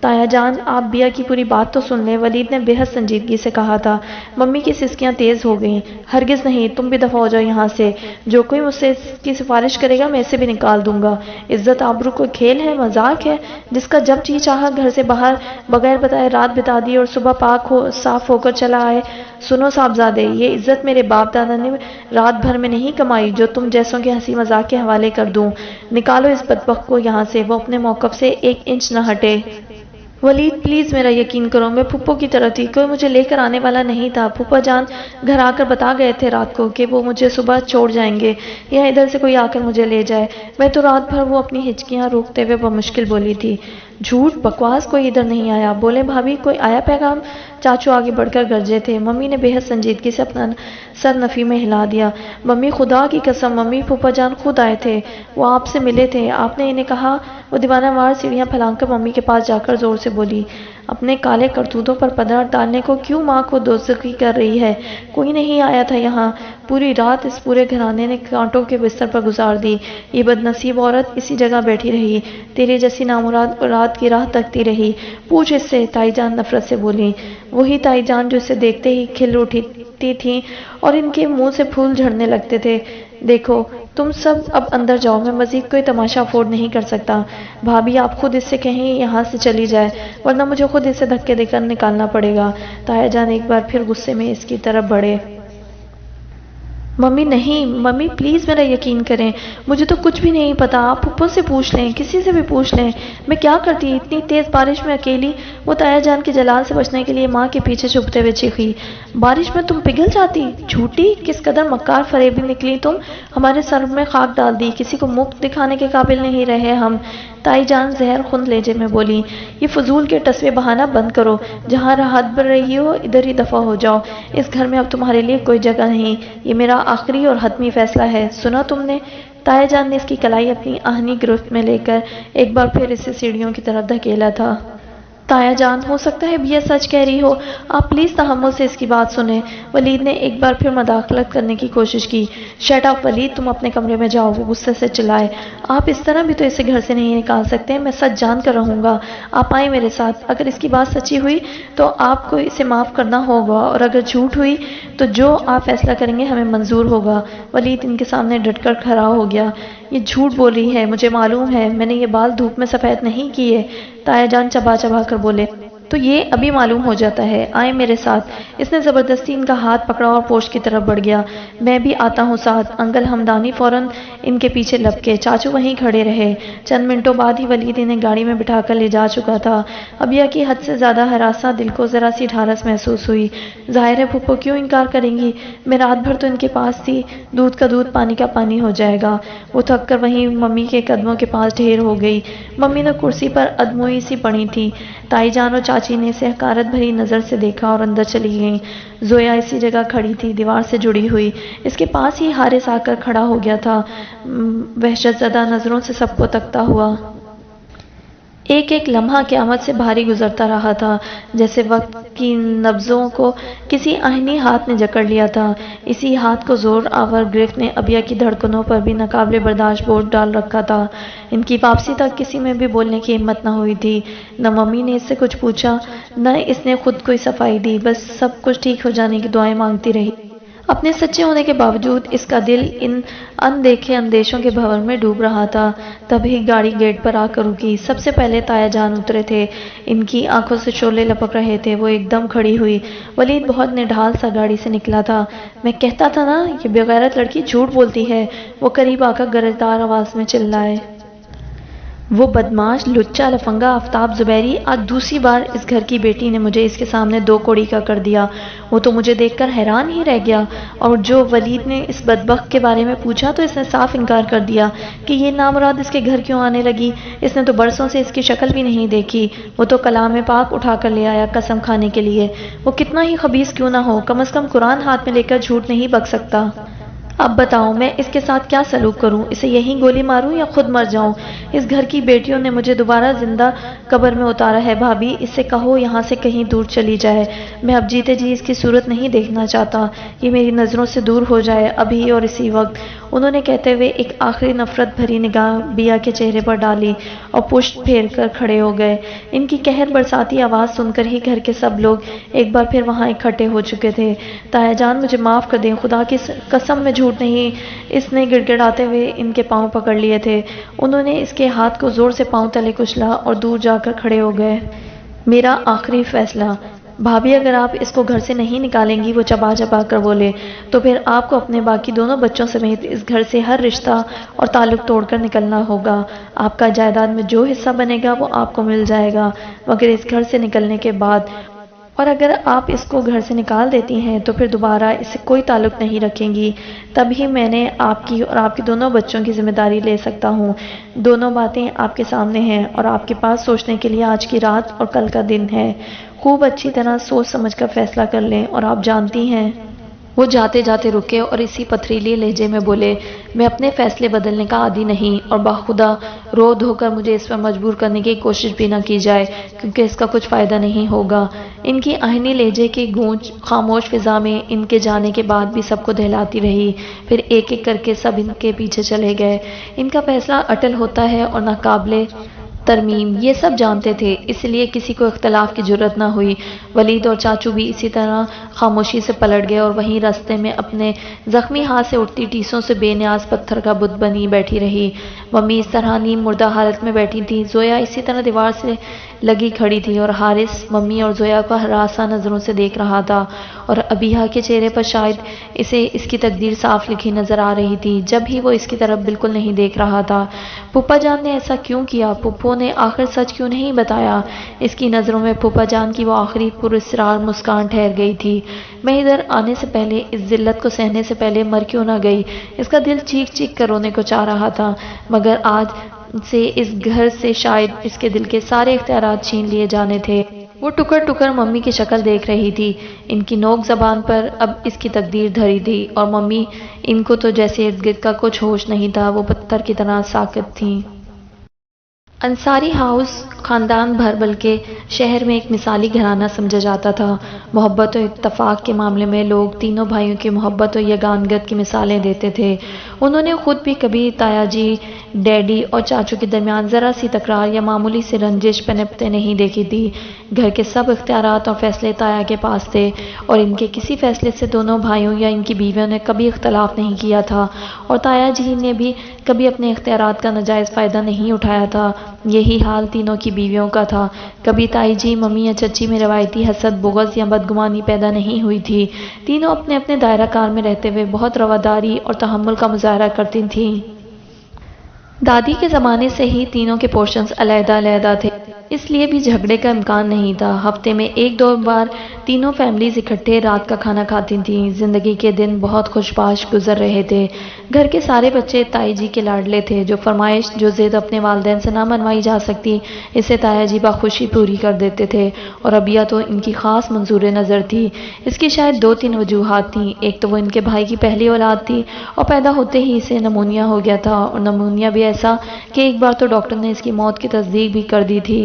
تایا جان، آپ بیا کی پوری بات تو سن لیں، ولید نے بے حد سنجیدگی سے کہا تھا۔ ممی کی سسکیاں تیز ہو گئیں۔ ہرگز نہیں، تم بھی دفع ہو جاؤ یہاں سے۔ جو کوئی مجھ سے اس کی سفارش کرے گا میں اسے بھی نکال دوں گا۔ عزت آبرو کوئی کھیل ہے، مذاق ہے، جس کا جب جی چاہا گھر سے باہر بغیر بتائے رات بتا دی اور صبح صاف ہو کر چلا آئے۔ سنو صاحبزادے، یہ عزت میرے باپ دادا نے رات بھر میں نہیں کمائی جو تم جیسوں کے ہنسی مذاق کے حوالے کر دوں۔ نکالو اس بدبخت کو یہاں سے۔ وہ اپنے موقف سے 1 انچ نہ ہٹے۔ ولید، پلیز میرا یقین کرو، میں پھپھو کی طرف تھی، کوئی مجھے لے کر آنے والا نہیں تھا۔ پھوپھا جان گھر آ کر بتا گئے تھے رات کو کہ وہ مجھے صبح چھوڑ جائیں گے یا ادھر سے کوئی آ کر مجھے لے جائے۔ میں تو رات بھر، وہ اپنی ہچکیاں روکتے ہوئے بمشکل بولی تھی۔ جھوٹ، بکواس، کوئی ادھر نہیں آیا۔ بولے بھابھی، کوئی آیا پیغام؟ چاچو آگے بڑھ کر گرجے تھے۔ ممی نے بے حد سنجیدگی سے اپنا سر نفی میں ہلا دیا۔ ممی، خدا کی قسم ممی، پھوپھا جان خود آئے تھے، وہ آپ سے ملے تھے، آپ نے انہیں کہا؟ وہ دیوانہ وار سیڑھیاں پھلانگ کر ممی کے پاس جا کر زور سے بولی۔ اپنے کالے کرتوتوں پر پردہ ڈالنے کو کیوں ماں کو دوزخی کر رہی ہے؟ کوئی نہیں آیا تھا یہاں۔ پوری رات اس پورے گھرانے نے کانٹوں کے بستر پر گزار دی۔ یہ بدنصیب عورت اسی جگہ بیٹھی رہی، تیرے جیسی نامراد اولاد کی راہ تکتی رہی۔ پوچھ اس سے، تائی جان نفرت سے بولی۔ وہی تائی جان جو اسے دیکھتے ہی کھل اٹھتی تھیں اور ان کے منہ سے پھول جھڑنے لگتے تھے۔ دیکھو، تم سب اب اندر جاؤ، میں مزید کوئی تماشا افورڈ نہیں کر سکتا۔ بھابھی، آپ خود اس سے کہیں یہاں سے چلی جائے، ورنہ مجھے خود اسے دھکے دے کر نکالنا پڑے گا۔ تایا جان ایک بار پھر غصے میں اس کی طرف بڑھے۔ ممی نہیں، ممی پلیز میرا یقین کریں، مجھے تو کچھ بھی نہیں پتا، آپ پھپھو سے پوچھ لیں، کسی سے بھی پوچھ لیں، میں کیا کرتی اتنی تیز بارش میں اکیلی۔ وہ تایا جان کے جلال سے بچنے کے لیے ماں کے پیچھے چھپتے ہوئے چیخی۔ بارش میں تم پگھل جاتی؟ جھوٹی، کس قدر مکار فریبی نکلی تم، ہمارے سر میں خاک ڈال دی، کسی کو منہ دکھانے کے قابل نہیں رہے ہم۔ تائی جان زہر خند لہجے میں بولی۔ یہ فضول کے ٹسوے بہانا بند کرو، جہاں راحت بڑھ رہی ہو ادھر ہی دفع ہو جاؤ، اس گھر میں اب تمہارے لیے کوئی جگہ نہیں، یہ میرا آخری اور حتمی فیصلہ ہے، سنا تم نے؟ تایا جان نے اس کی کلائی اپنی آہنی گرفت میں لے کر ایک بار پھر اسے سیڑھیوں کی طرف دھکیلا تھا۔ تایا جان، ہو سکتا ہے بیا سچ کہہ رہی ہو، آپ پلیز تحمل سے اس کی بات سنیں۔ ولید نے ایک بار پھر مداخلت کرنے کی کوشش کی۔ شٹ اپ ولید، تم اپنے کمرے میں جاؤ، وہ غصے سے چلائے۔ آپ اس طرح بھی تو اسے گھر سے نہیں نکال سکتے، میں سچ جان کر رہوں گا، آپ آئیں میرے ساتھ۔ اگر اس کی بات سچی ہوئی تو آپ کو اسے معاف کرنا ہوگا، اور اگر جھوٹ ہوئی تو جو آپ فیصلہ کریں گے ہمیں منظور ہوگا۔ ولید ان کے سامنے ڈٹ کر کھڑا ہو گیا۔ یہ جھوٹ بول رہی ہے، مجھے معلوم ہے، میں نے یہ بال دھوپ میں سفید نہیں کیے۔ تایا جان چبا چبا کر بولے۔ تو یہ ابھی معلوم ہو جاتا ہے، آئیں میرے ساتھ۔ اس نے زبردستی ان کا ہاتھ پکڑا اور پوسٹ کی طرف بڑھ گیا۔ میں بھی آتا ہوں ساتھ۔ انکل ہمدانی فوراً ان کے پیچھے لپکے، چاچو وہیں کھڑے رہے۔ چند منٹوں بعد ہی ولید انہیں گاڑی میں بٹھا کر لے جا چکا تھا۔ ابیا کی حد سے زیادہ ہراساں دل کو ذرا سی ڈھارس محسوس ہوئی۔ ظاہر ہے پھپھو کیوں انکار کریں گی، میں رات بھر تو ان کے پاس تھی، دودھ کا دودھ پانی کا پانی ہو جائے گا۔ وہ تھک کر وہیں ممی کے قدموں کے پاس ڈھیر ہو گئی۔ ممی نے کرسی پر ادموئی سی پڑی تھی۔ تائی جان اور چاچی نے اسے حقارت بھری نظر سے دیکھا اور اندر چلی گئیں۔ زویا اسی جگہ کھڑی تھی، دیوار سے جڑی ہوئی، اس کے پاس ہی حارث آ کر کھڑا ہو گیا تھا، وحشت زدہ نظروں سے سب کو تکتا ہوا۔ ایک ایک لمحہ قیامت سے بھاری گزرتا رہا تھا، جیسے وقت کی نبضوں کو کسی آہنی ہاتھ نے جکڑ لیا تھا۔ اسی ہاتھ کو زور آور گرفت نے ابیا کی دھڑکنوں پر بھی ناقابل برداشت بوجھ ڈال رکھا تھا۔ ان کی واپسی تک کسی میں بھی بولنے کی ہمت نہ ہوئی تھی۔ نہ ممی نے اس سے کچھ پوچھا، نہ اس نے خود کوئی صفائی دی، بس سب کچھ ٹھیک ہو جانے کی دعائیں مانگتی رہی۔ اپنے سچے ہونے کے باوجود اس کا دل ان اندیکھے اندیشوں کے بھنور میں ڈوب رہا تھا۔ تبھی گاڑی گیٹ پر آ کر رکی۔ سب سے پہلے تایا جان اترے تھے۔ ان کی آنکھوں سے شعلے لپک رہے تھے۔ وہ ایک دم کھڑی ہوئی۔ ولید بہت نڈھال سا گاڑی سے نکلا تھا۔ میں کہتا تھا نا، یہ بےغیرت لڑکی جھوٹ بولتی ہے، وہ قریب آ کر گرجدار آواز میں چلائے۔ وہ بدمعاش، لچا، لفنگا آفتاب زبیری آج دوسری بار اس گھر کی بیٹی نے مجھے اس کے سامنے دو کوڑی کا کر دیا۔ وہ تو مجھے دیکھ کر حیران ہی رہ گیا، اور جو ولید نے اس بدبخت کے بارے میں پوچھا تو اس نے صاف انکار کر دیا کہ یہ نامراد اس کے گھر کیوں آنے لگی۔ اس نے تو برسوں سے اس کی شکل بھی نہیں دیکھی۔ وہ تو کلام پاک اٹھا کر لے آیا قسم کھانے کے لیے۔ وہ کتنا ہی خبیث کیوں نہ ہو، کم از کم قرآن ہاتھ میں لے کر جھوٹ نہیں بک سکتا۔ اب بتاؤ میں اس کے ساتھ کیا سلوک کروں؟ اسے یہیں گولی ماروں یا خود مر جاؤں؟ اس گھر کی بیٹیوں نے مجھے دوبارہ زندہ قبر میں اتارا ہے۔ بھابھی، اس سے کہو یہاں سے کہیں دور چلی جائے۔ میں اب جیتے جی اس کی صورت نہیں دیکھنا چاہتا۔ یہ میری نظروں سے دور ہو جائے، ابھی اور اسی وقت۔ انہوں نے کہتے ہوئے ایک آخری نفرت بھری نگاہ بیا کے چہرے پر ڈالی اور پشت پھیر کر کھڑے ہو گئے۔ ان کی قہر برساتی آواز سن کر ہی گھر کے سب لوگ ایک بار پھر وہاں اکٹھے ہو چکے تھے۔ تایا جان، مجھے معاف کر دیں، خدا کی قسم میں جھوٹ نہیں، اس نے گڑ گڑاتے ہوئے ان کے پاؤں پکڑ لیے تھے۔ انہوں نے اس کے ہاتھ کو زور سے پاؤں تلے کچلا اور دور جا کر کھڑے ہو گئے۔ میرا آخری فیصلہ، بھابھی اگر آپ اس کو گھر سے نہیں نکالیں گی، وہ چبا چبا کر بولے، تو پھر آپ کو اپنے باقی دونوں بچوں سمیت اس گھر سے ہر رشتہ اور تعلق توڑ کر نکلنا ہوگا۔ آپ کا جائیداد میں جو حصہ بنے گا وہ آپ کو مل جائے گا، مگر اس گھر سے نکلنے کے بعد، اور اگر آپ اس کو گھر سے نکال دیتی ہیں تو پھر دوبارہ اس سے کوئی تعلق نہیں رکھیں گی۔ تب ہی میں نے آپ کی اور آپ کے دونوں بچوں کی ذمہ داری لے سکتا ہوں۔ دونوں باتیں آپ کے سامنے ہیں اور آپ کے پاس سوچنے کے لیے آج کی رات اور کل کا دن ہے۔ خوب اچھی طرح سوچ سمجھ کر فیصلہ کر لیں، اور آپ جانتی ہیں۔ وہ جاتے جاتے رکے اور اسی پتھریلے لہجے میں بولے، میں اپنے فیصلے بدلنے کا عادی نہیں، اور بخدا رو دھو کر مجھے اس پر مجبور کرنے کی کوشش بھی نہ کی جائے، کیونکہ اس کا کچھ فائدہ نہیں ہوگا۔ ان کی آہنی لہجے کی گونج خاموش فضا میں ان کے جانے کے بعد بھی سب کو دہلاتی رہی۔ پھر ایک ایک کر کے سب ان کے پیچھے چلے گئے۔ ان کا فیصلہ اٹل ہوتا ہے اور ناقابل ترمیم، یہ سب جانتے تھے، اس لیے کسی کو اختلاف کی جرات نہ ہوئی۔ ولید اور چاچو بھی اسی طرح خاموشی سے پلٹ گئے، اور وہیں راستے میں اپنے زخمی ہاتھ سے اٹھتی ٹیسوں سے بے نیاز پتھر کا بت بنی بیٹھی رہی۔ ممی اس طرح نیم مردہ حالت میں بیٹھی تھی، زویا اسی طرح دیوار سے لگی کھڑی تھی، اور حارث ممی اور زویا کو ہراساں نظروں سے دیکھ رہا تھا، اور ابیہا کے چہرے پر شاید اسے اس کی تقدیر صاف لکھی نظر آ رہی تھی، جب بھی وہ اس کی طرف بالکل نہیں دیکھ رہا تھا۔ پھوپھا جان نے ایسا کیوں کیا؟ پھپھو نے آخر سچ کیوں نہیں بتایا؟ اس کی نظروں میں پھوپھا جان کی وہ آخری پراسرار مسکان ٹھہر گئی تھی۔ میں ادھر آنے سے پہلے، اس ذلت کو سہنے سے پہلے مر کیوں نہ گئی؟ اس کا دل چیخ چیخ کر رونے کو چاہ رہا تھا، مگر آج سے اس گھر سے شاید اس کے دل کے سارے اختیارات چھین لیے جانے تھے۔ وہ ٹکر ٹکر ممی کی شکل دیکھ رہی تھی۔ ان کی نوک زبان پر اب اس کی تقدیر دھری تھی، اور ممی، ان کو تو جیسے ارد گرد کا کچھ ہوش نہیں تھا، وہ پتھر کی طرح ساکت تھیں۔ انصاری ہاؤس خاندان بھر بلکہ شہر میں ایک مثالی گھرانہ سمجھا جاتا تھا۔ محبت و اتفاق کے معاملے میں لوگ تینوں بھائیوں کی محبت و یگانگت کی مثالیں دیتے تھے۔ انہوں نے خود بھی کبھی تایا جی، ڈیڈی اور چاچو کے درمیان ذرا سی تکرار یا معمولی سی رنجش پنپتے نہیں دیکھی تھی۔ گھر کے سب اختیارات اور فیصلے تایا کے پاس تھے، اور ان کے کسی فیصلے سے دونوں بھائیوں یا ان کی بیویوں نے کبھی اختلاف نہیں کیا تھا، اور تایا جی نے بھی کبھی اپنے اختیارات کا ناجائز فائدہ نہیں اٹھایا تھا۔ یہی حال تینوں کی بیویوں کا تھا۔ کبھی تائی جی، ممی یا چچی میں روایتی حسد، بغض یا بدگمانی پیدا نہیں ہوئی تھی۔ تینوں اپنے اپنے دائرہ کار میں رہتے ہوئے بہت رواداری اور تحمل کا مظاہرہ کرتی تھیں۔ دادی کے زمانے سے ہی تینوں کے پورشنز علیحدہ علیحدہ تھے، اس لیے بھی جھگڑے کا امکان نہیں تھا۔ ہفتے میں ایک دو بار تینوں فیملیز اکٹھے رات کا کھانا کھاتی تھیں۔ زندگی کے دن بہت خوش باش گزر رہے تھے۔ گھر کے سارے بچے تائی جی کے لاڈلے تھے۔ جو فرمائش، جو ضد اپنے والدین سے نہ منوائی جا سکتی، اسے تایا جی بخوشی پوری کر دیتے تھے، اور ابیا تو ان کی خاص منظور نظر تھی۔ اس کی شاید دو تین وجوہات تھیں۔ ایک تو وہ ان کے بھائی کی پہلی اولاد تھی، اور پیدا ہوتے ہی اسے نمونیا ہو گیا تھا، اور نمونیا بھی ایسا کہ ایک بار تو ڈاکٹر نے اس کی موت کی تصدیق بھی کر دی تھی۔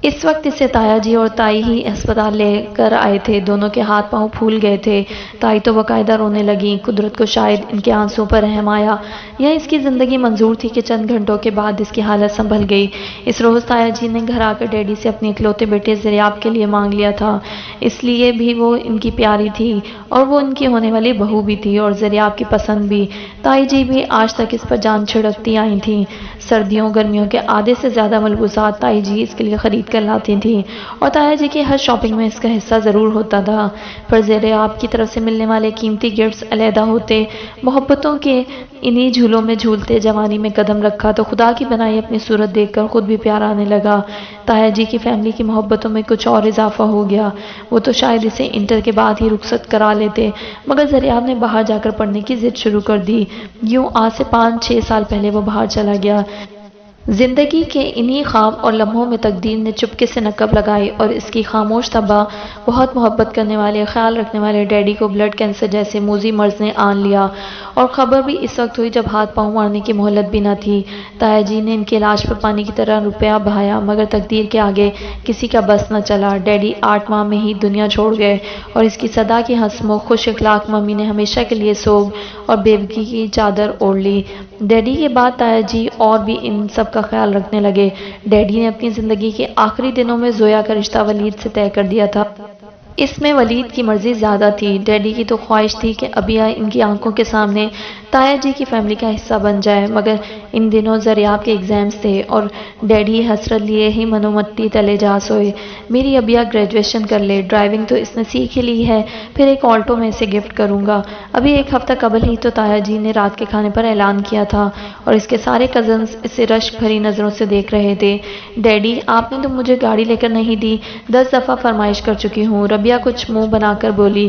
اس وقت اسے تایا جی اور تائی ہی اسپتال لے کر آئے تھے۔ دونوں کے ہاتھ پاؤں پھول گئے تھے۔ تائی تو باقاعدہ رونے لگیں۔ قدرت کو شاید ان کے آنسوں پر رحم آیا یا اس کی زندگی منظور تھی کہ چند گھنٹوں کے بعد اس کی حالت سنبھل گئی۔ اس روز تایا جی نے گھر آ کر ڈیڈی سے اپنے اکلوتے بیٹے زریاب کے لیے مانگ لیا تھا، اس لیے بھی وہ ان کی پیاری تھی اور وہ ان کی ہونے والی بہو بھی تھی اور زریاب کی پسند بھی۔ تائی جی بھی آج تک اس پر جان چھڑکتی آئی تھیں۔ سردیوں گرمیوں کے آدھے سے زیادہ ملبوسات تائی جی اس کے لیے خرید کر لاتی تھیں اور تایا جی کی ہر شاپنگ میں اس کا حصہ ضرور ہوتا تھا، پر زریاب کی طرف سے ملنے والے قیمتی گفٹس علیحدہ ہوتے۔ محبتوں کے انہی جھولوں میں جھولتے جوانی میں قدم رکھا تو خدا کی بنائی اپنی صورت دیکھ کر خود بھی پیار آنے لگا۔ تایا جی کی فیملی کی محبتوں میں کچھ اور اضافہ ہو گیا۔ وہ تو شاید اسے انٹر کے بعد ہی رخصت کرا لیتے، مگر زریاب نے باہر جا کر پڑھنے کی ضد شروع کر دی۔ یوں آج سے 5-6 سال پہلے وہ باہر چلا گیا۔ زندگی کے انہی خواب اور لمحوں میں تقدیر نے چپکے سے نقب لگائی اور اس کی خاموش طبع بہت محبت کرنے والے، خیال رکھنے والے ڈیڈی کو بلڈ کینسر جیسے موذی مرض نے آن لیا، اور خبر بھی اس وقت ہوئی جب ہاتھ پاؤں مارنے کی مہلت بھی نہ تھی۔ تایا جی نے ان کے علاج پر پانی کی طرح روپیہ بہایا، مگر تقدیر کے آگے کسی کا بس نہ چلا۔ ڈیڈی 8 ماہ میں ہی دنیا چھوڑ گئے اور اس کی صدا کی ہنسمکھ خوش اخلاق ممی نے ہمیشہ کے لیے سوگ اور بیوگی کی چادر اوڑھ لی۔ ڈیڈی کے بعد تایا جی اور بھی ان سب کا خیال رکھنے لگے۔ ڈیڈی نے اپنی زندگی کے آخری دنوں میں زویا کا رشتہ ولید سے طے کر دیا تھا۔ اس میں ولید کی مرضی زیادہ تھی۔ ڈیڈی کی تو خواہش تھی کہ ابیا ان کی آنکھوں کے سامنے تایا جی کی فیملی کا حصہ بن جائے، مگر ان دنوں زریاب کے ایگزامز تھے اور ڈیڈی حسرت لیے ہی منومتی تلے جا سوئے۔ میری ابیا گریجویشن کر لے، ڈرائیونگ تو اس نے سیکھ ہی لی ہے، پھر ایک آلٹو میں اسے گفٹ کروں گا۔ ابھی 1 ہفتہ قبل ہی تو تایا جی نے رات کے کھانے پر اعلان کیا تھا اور اس کے سارے کزنز اسے رشک بھری نظروں سے دیکھ رہے تھے۔ ڈیڈی آپ نے تو مجھے گاڑی لے کر نہیں دی، 10 دفعہ فرمائش کر چکی ہوں، ربیہ کچھ منہ بنا کر بولی۔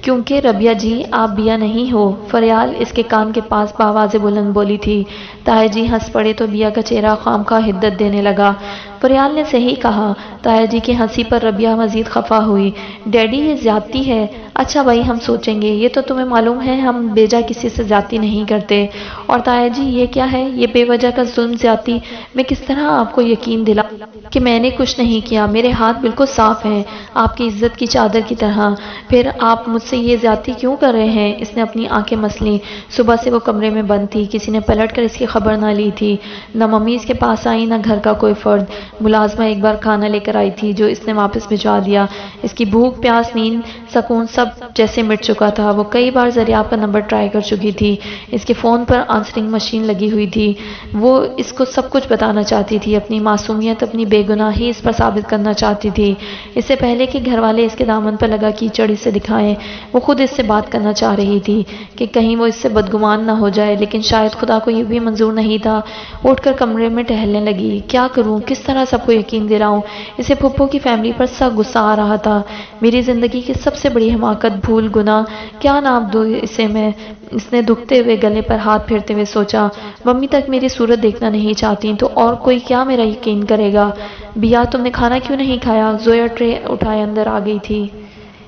کیونکہ ربیہ جی آپ بیا نہیں ہو، فریال اس کے کان کے پاس بآواز بلند بولی تھی۔ تایا جی ہنس پڑے تو بیا کا چہرہ خواہ حدت دینے لگا۔ فریال نے صحیح کہا۔ تایا جی کی ہنسی پر ربیہ مزید خفا ہوئی۔ ڈیڈی یہ زیادتی ہے۔ اچھا بھائی ہم سوچیں گے، یہ تو تمہیں معلوم ہے ہم بیجا کسی سے زیادتی نہیں کرتے۔ اور تایا جی یہ کیا ہے، یہ بے وجہ کا ظلم زیادتی؟ میں کس طرح آپ کو یقین دلاؤں کہ میں نے کچھ نہیں کیا؟ میرے ہاتھ بالکل صاف ہیں، آپ کی عزت کی چادر کی طرح۔ پھر آپ مجھ سے یہ زیادتی کیوں کر رہے ہیں؟ اس نے اپنی آنکھیں مسلیں۔ صبح سے وہ کمرے میں بند تھی، کسی نے پلٹ کر اس کی خبر نہ لی تھی، نہ ممی اس کے پاس آئی نہ گھر کا کوئی فرد۔ ملازمہ ایک بار کھانا لے کر آئی تھی جو اس نے واپس بھجوا دیا۔ اس کی بھوک پیاس نیند سکون سب جیسے مٹ چکا تھا۔ وہ کئی بار زریاب کا نمبر ٹرائی کر چکی تھی، اس کے فون پر آنسرنگ مشین لگی ہوئی تھی۔ وہ اس کو سب کچھ بتانا چاہتی تھی، اپنی معصومیت اپنی بے گناہی اس پر ثابت کرنا چاہتی تھی۔ اس سے پہلے کہ گھر والے اس کے دامن پر لگا کیچڑ اسے دکھائیں، وہ خود اس سے بات کرنا چاہ رہی تھی کہ کہیں وہ اس سے بدگمان نہ ہو جائے، لیکن شاید خدا کو یہ بھی منظور نہیں تھا۔ اٹھ کر کمرے میں ٹہلنے لگی۔ کیا کروں، کس طرح سب کو یقین دلاؤں؟ اسے پھپھو کی فیملی پر سخت غصہ آ رہا تھا۔ میری زندگی کی سب سے بڑی حماقت، بھول، گناہ، کیا نام دوں اسے میں؟ اس نے دکھتے ہوئے گلے پر ہاتھ پھیرتے ہوئے سوچا۔ ممی تک میری صورت دیکھنا نہیں چاہتی تو اور کوئی کیا میرا یقین کرے گا؟ بیا تم نے کھانا کیوں نہیں کھایا؟ زویا ٹرے اٹھائے اندر آ گئی تھی۔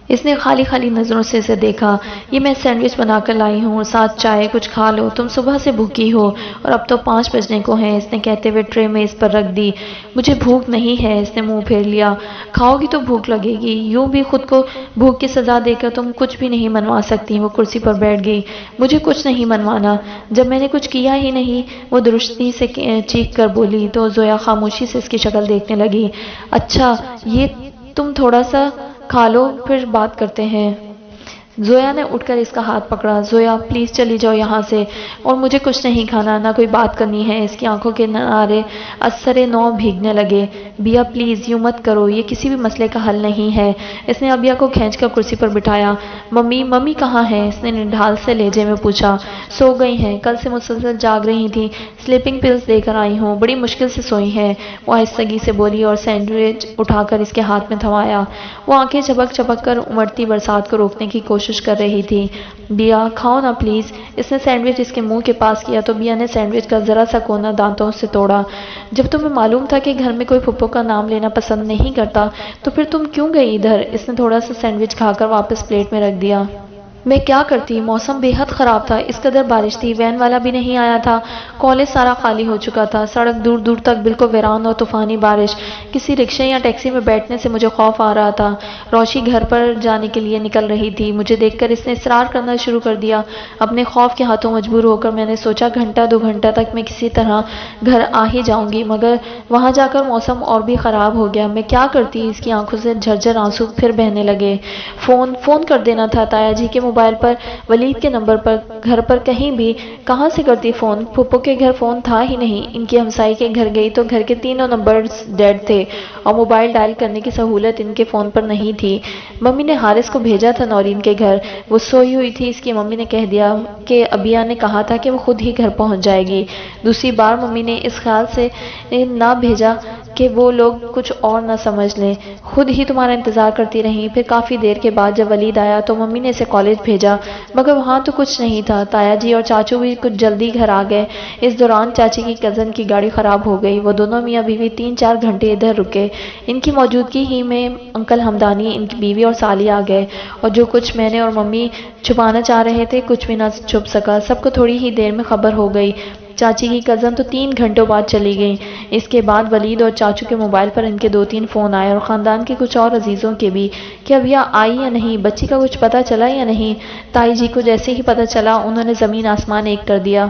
اس نے خالی خالی نظروں سے اسے دیکھا۔ یہ میں سینڈوچ بنا کر لائی ہوں، ساتھ چائے، کچھ کھا لو، تم صبح سے بھوکی ہو اور اب تو 5 بجنے کو ہیں، اس نے کہتے ہوئے ٹرے میں اس پر رکھ دی۔ مجھے بھوک نہیں ہے، اس نے منہ پھیر لیا۔ کھاؤ گی تو بھوک لگے گی، یوں بھی خود کو بھوک کی سزا دے کر تم کچھ بھی نہیں منوا سکتی۔ وہ کرسی پر بیٹھ گئی۔ مجھے کچھ نہیں منوانا، جب میں نے کچھ کیا ہی نہیں، وہ درستی سے چیخ کر بولی تو زویا خاموشی سے اس کی شکل دیکھنے لگی۔ اچھا یہ تم تھوڑا سا کھا لو پھر بات کرتے ہیں۔ زویا نے اٹھ کر اس کا ہاتھ پکڑا۔ زویا پلیز چلی جاؤ یہاں سے، اور مجھے کچھ نہیں کھانا، نہ کوئی بات کرنی ہے۔ اس کی آنکھوں کے کنارے اثر نو بھیگنے لگے۔ بیا پلیز یوں مت کرو، یہ کسی بھی مسئلے کا حل نہیں ہے۔ اس نے ابیا کو کھینچ کر کرسی پر بٹھایا۔ ممی کہاں ہیں؟ اس نے نڈھال سے لہجے میں پوچھا۔ سو گئی ہیں، کل سے مسلسل جاگ رہی تھیں، سلیپنگ پلز دے کر آئی ہوں، بڑی مشکل سے سوئی ہیں، وہ آہستگی سے بولی اور سینڈوچ اٹھا کر اس کے ہاتھ میں تھمایا۔ وہ آنکھیں چپک کر امڑتی برسات کو روکنے کی کوشش کر رہی تھی۔ بیا کھاؤ نا پلیز۔ اس نے سینڈوچ اس کے منہ کے پاس کیا تو بیا نے سینڈوچ کا ذرا سا کونا دانتوں سے توڑا۔ جب تمہیں معلوم تھا کہ گھر میں کوئی پھپھو کا نام لینا پسند نہیں کرتا تو پھر تم کیوں گئی ادھر؟ اس نے تھوڑا سا سینڈوچ کھا کر واپس پلیٹ میں رکھ دیا۔ میں کیا کرتی، موسم بے حد خراب تھا، اس قدر بارش تھی، وین والا بھی نہیں آیا تھا، کالج سارا خالی ہو چکا تھا، سڑک دور دور تک بالکل ویران اور طوفانی بارش، کسی رکشے یا ٹیکسی میں بیٹھنے سے مجھے خوف آ رہا تھا۔ روشی گھر پر جانے کے لیے نکل رہی تھی، مجھے دیکھ کر اس نے اصرار کرنا شروع کر دیا۔ اپنے خوف کے ہاتھوں مجبور ہو کر میں نے سوچا گھنٹہ 2 گھنٹہ تک میں کسی طرح گھر آ ہی جاؤں گی، مگر وہاں جا کر موسم اور بھی خراب ہو گیا۔ میں کیا کرتی، اس کی آنکھوں سے جھرجھر آنسو پھر بہنے لگے۔ فون کر دینا تھا تایا جی کے موبائل پر، ولید کے نمبر پر، گھر پر کہیں بھی۔ کہاں سے کرتی فون، پھپھو کے گھر فون تھا ہی نہیں۔ ان کی ہمسائی کے گھر گئی تو گھر کے تینوں نمبرز ڈیڈ تھے اور موبائل ڈائل کرنے کی سہولت ان کے فون پر نہیں تھی۔ ممی نے حارث کو بھیجا تھا نورین کے گھر، وہ سوئی ہوئی تھی، اس کی ممی نے کہہ دیا کہ ابیا نے کہا تھا کہ وہ خود ہی گھر پہنچ جائے گی۔ دوسری بار ممی نے اس خیال سے نہ بھیجا کہ وہ لوگ کچھ اور نہ سمجھ لیں، خود ہی تمہارا انتظار کرتی رہیں۔ پھر کافی دیر کے بعد جب ولید آیا تو ممی نے اسے کالج بھیجا، مگر وہاں تو کچھ نہیں تھا۔ تایا جی اور چاچو بھی کچھ جلدی گھر آ گئے۔ اس دوران چاچی کی کزن کی گاڑی خراب ہو گئی، وہ دونوں میاں بیوی 3-4 گھنٹے ادھر رکے۔ ان کی موجودگی ہی میں انکل ہمدانی، ان کی بیوی اور سالی آ گئے، اور جو کچھ میں نے اور ممی چھپانا چاہ رہے تھے کچھ بھی نہ چھپ سکا۔ سب کو تھوڑی ہی دیر میں خبر ہو گئی۔ چاچی کی کزن تو 3 گھنٹوں بعد چلی گئی۔ اس کے بعد ولید اور چاچو کے موبائل پر ان کے 2-3 فون آئے اور خاندان کے کچھ اور عزیزوں کے بھی، کہ اب یہ آئی یا نہیں، بچی کا کچھ پتہ چلا یا نہیں۔ تائی جی کو جیسے ہی پتہ چلا انہوں نے زمین آسمان ایک کر دیا۔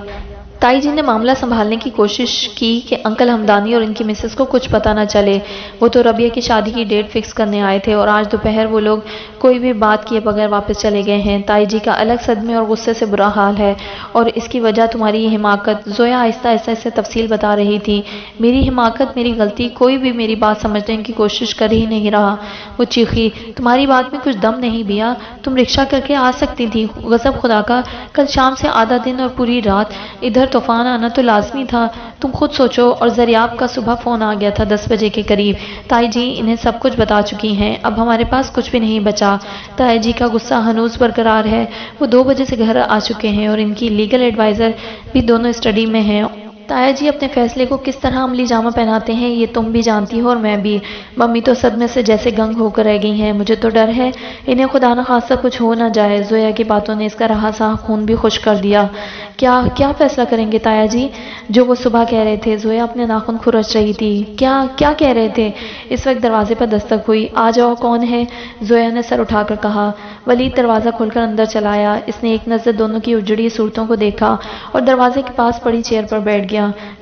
تائی جی نے معاملہ سنبھالنے کی کوشش کی کہ انکل ہمدانی اور ان کی مسز کو کچھ پتہ نہ چلے۔ وہ تو ربیہ کی شادی کی ڈیٹ فکس کرنے آئے تھے اور آج دوپہر وہ لوگ کوئی بھی بات کیے بغیر واپس چلے گئے ہیں۔ تائی جی کا الگ صدمے اور غصے سے برا حال ہے، اور اس کی وجہ تمہاری یہ حماقت۔ زویا آہستہ آہستہ اسے تفصیل بتا رہی تھی۔ میری حماقت، میری غلطی، کوئی بھی میری بات سمجھنے کی کوشش کر ہی نہیں رہا۔ وہ چیخی، تمہاری بات میں کچھ دم نہیں بیا، تم رکشہ کر کے آ سکتی تھی۔ غضب خدا کا، کل شام سے آدھا دن اور پوری رات ادھر طوفان آنا تو لازمی تھا، تم خود سوچو۔ اور زریاب کا صبح فون آ گیا تھا 10 بجے کے قریب۔ تائی جی انہیں سب کچھ بتا چکی ہیں، اب ہمارے پاس کچھ بھی نہیں بچا۔ تائی جی کا غصہ ہنوز برقرار ہے۔ وہ 2 بجے سے گھر آ چکے ہیں اور ان کی لیگل ایڈوائزر بھی دونوں اسٹڈی میں ہیں۔ تایا جی اپنے فیصلے کو کس طرح عملی جامہ پہناتے ہیں یہ تم بھی جانتی ہو اور میں بھی۔ ممی تو صدمے سے جیسے گنگ ہو کر رہ گئی ہیں۔ مجھے تو ڈر ہے انہیں خدا نخواستہ کچھ ہو نہ جائے۔ زویا کی باتوں نے اس کا رہا سہا خون بھی خشک کر دیا۔ کیا فیصلہ کریں گے تایا جی؟ جو وہ صبح کہہ رہے تھے۔ زویا اپنے ناخن کھرچ رہی تھی۔ کیا کہہ رہے تھے؟ اس وقت دروازے پر دستک ہوئی۔ آ جاؤ، کون ہے؟ زویا نے سر اٹھا کر کہا۔ ولید دروازہ کھول کر اندر چلا آیا۔ اس نے ایک نظر دونوں کی اجڑی صورتوں کو دیکھا اور دروازے کے پاس پڑی چیئر پر بیٹھ گیا۔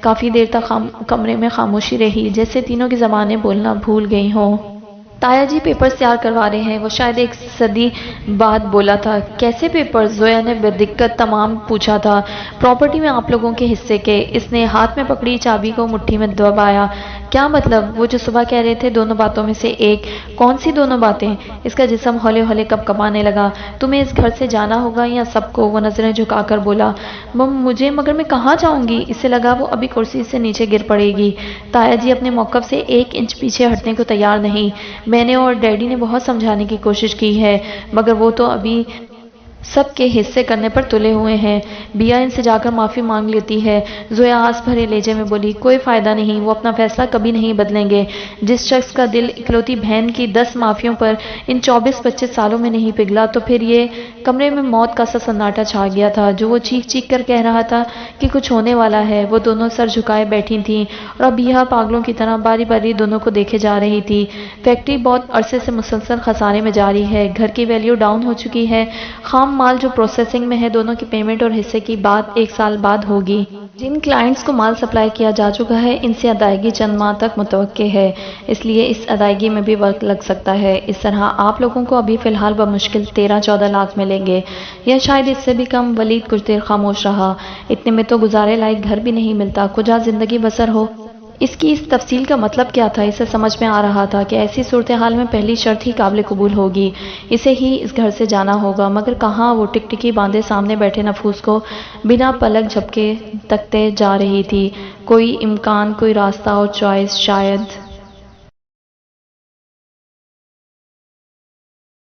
کافی دیر تک کمرے میں خاموشی رہی، جیسے تینوں کی زبانیں بولنا بھول گئی ہوں۔ تایا جی پیپرز تیار کروا رہے ہیں، وہ شاید 1 صدی بعد بولا تھا۔ کیسے پیپرز؟ زویا نے بدقت تمام پوچھا تھا۔ پراپرٹی میں آپ لوگوں کے حصے کے۔ اس نے ہاتھ میں پکڑی چابی کو مٹھی میں دبایا۔ کیا مطلب؟ وہ جو صبح کہہ رہے تھے دونوں باتوں میں سے ایک۔ کون سی دونوں باتیں؟ اس کا جسم ہولے ہولے کپکپانے لگا۔ تمہیں اس گھر سے جانا ہوگا یا سب کو؟ وہ نظریں جھکا کر بولا۔ مگر میں کہاں جاؤں گی؟ اسے لگا وہ ابھی کرسی سے نیچے گر پڑے گی۔ تایا جی اپنے موقف سے 1 انچ پیچھے ہٹنے کو تیار نہیں۔ میں نے اور ڈیڈی نے بہت سمجھانے کی کوشش کی ہے، مگر وہ تو ابھی سب کے حصے کرنے پر تلے ہوئے ہیں۔ بیا ان سے جا کر معافی مانگ لیتی ہے۔ زویا آس بھرے لہجے میں بولی۔ کوئی فائدہ نہیں، وہ اپنا فیصلہ کبھی نہیں بدلیں گے۔ جس شخص کا دل اکلوتی بہن کی 10 معافیوں پر ان 24-25 سالوں میں نہیں پگھلا، تو پھر یہ کمرے میں موت کا سا سناٹا چھا گیا تھا۔ جو وہ چیخ چیخ کر کہہ رہا تھا کہ کچھ ہونے والا ہے۔ وہ دونوں سر جھکائے بیٹھی تھیں اور اب بیا پاگلوں کی طرح باری باری دونوں کو دیکھے جا رہی تھی۔ فیکٹری بہت عرصے سے مسلسل خسارے میں جاری ہے، گھر کی ویلیو ڈاؤن ہو چکی ہے، خام مال جو پروسیسنگ میں ہے، دونوں کی پیمنٹ اور حصے کی بات 1 سال بعد ہوگی۔ جن کلائنٹس کو مال سپلائی کیا جا چکا ہے ان سے ادائیگی چند ماہ تک متوقع ہے، اس لیے اس ادائیگی میں بھی وقت لگ سکتا ہے۔ اس طرح آپ لوگوں کو ابھی فی الحال بمشکل 13-14 لاکھ ملیں گے، یا شاید اس سے بھی کم۔ ولید کچھ دیر خاموش رہا۔ اتنے میں تو گزارے لائق گھر بھی نہیں ملتا، کجا زندگی بسر ہو۔ اس کی اس تفصیل کا مطلب کیا تھا؟ اسے سمجھ میں آ رہا تھا کہ ایسی صورتحال میں پہلی شرط ہی قابل قبول ہوگی، اسے ہی اس گھر سے جانا ہوگا، مگر کہاں؟ وہ ٹکٹکی باندھے سامنے بیٹھے نفوس کو بنا پلک جھپکے تکتے جا رہی تھی۔ کوئی امکان، کوئی راستہ اور چوائس؟ شاید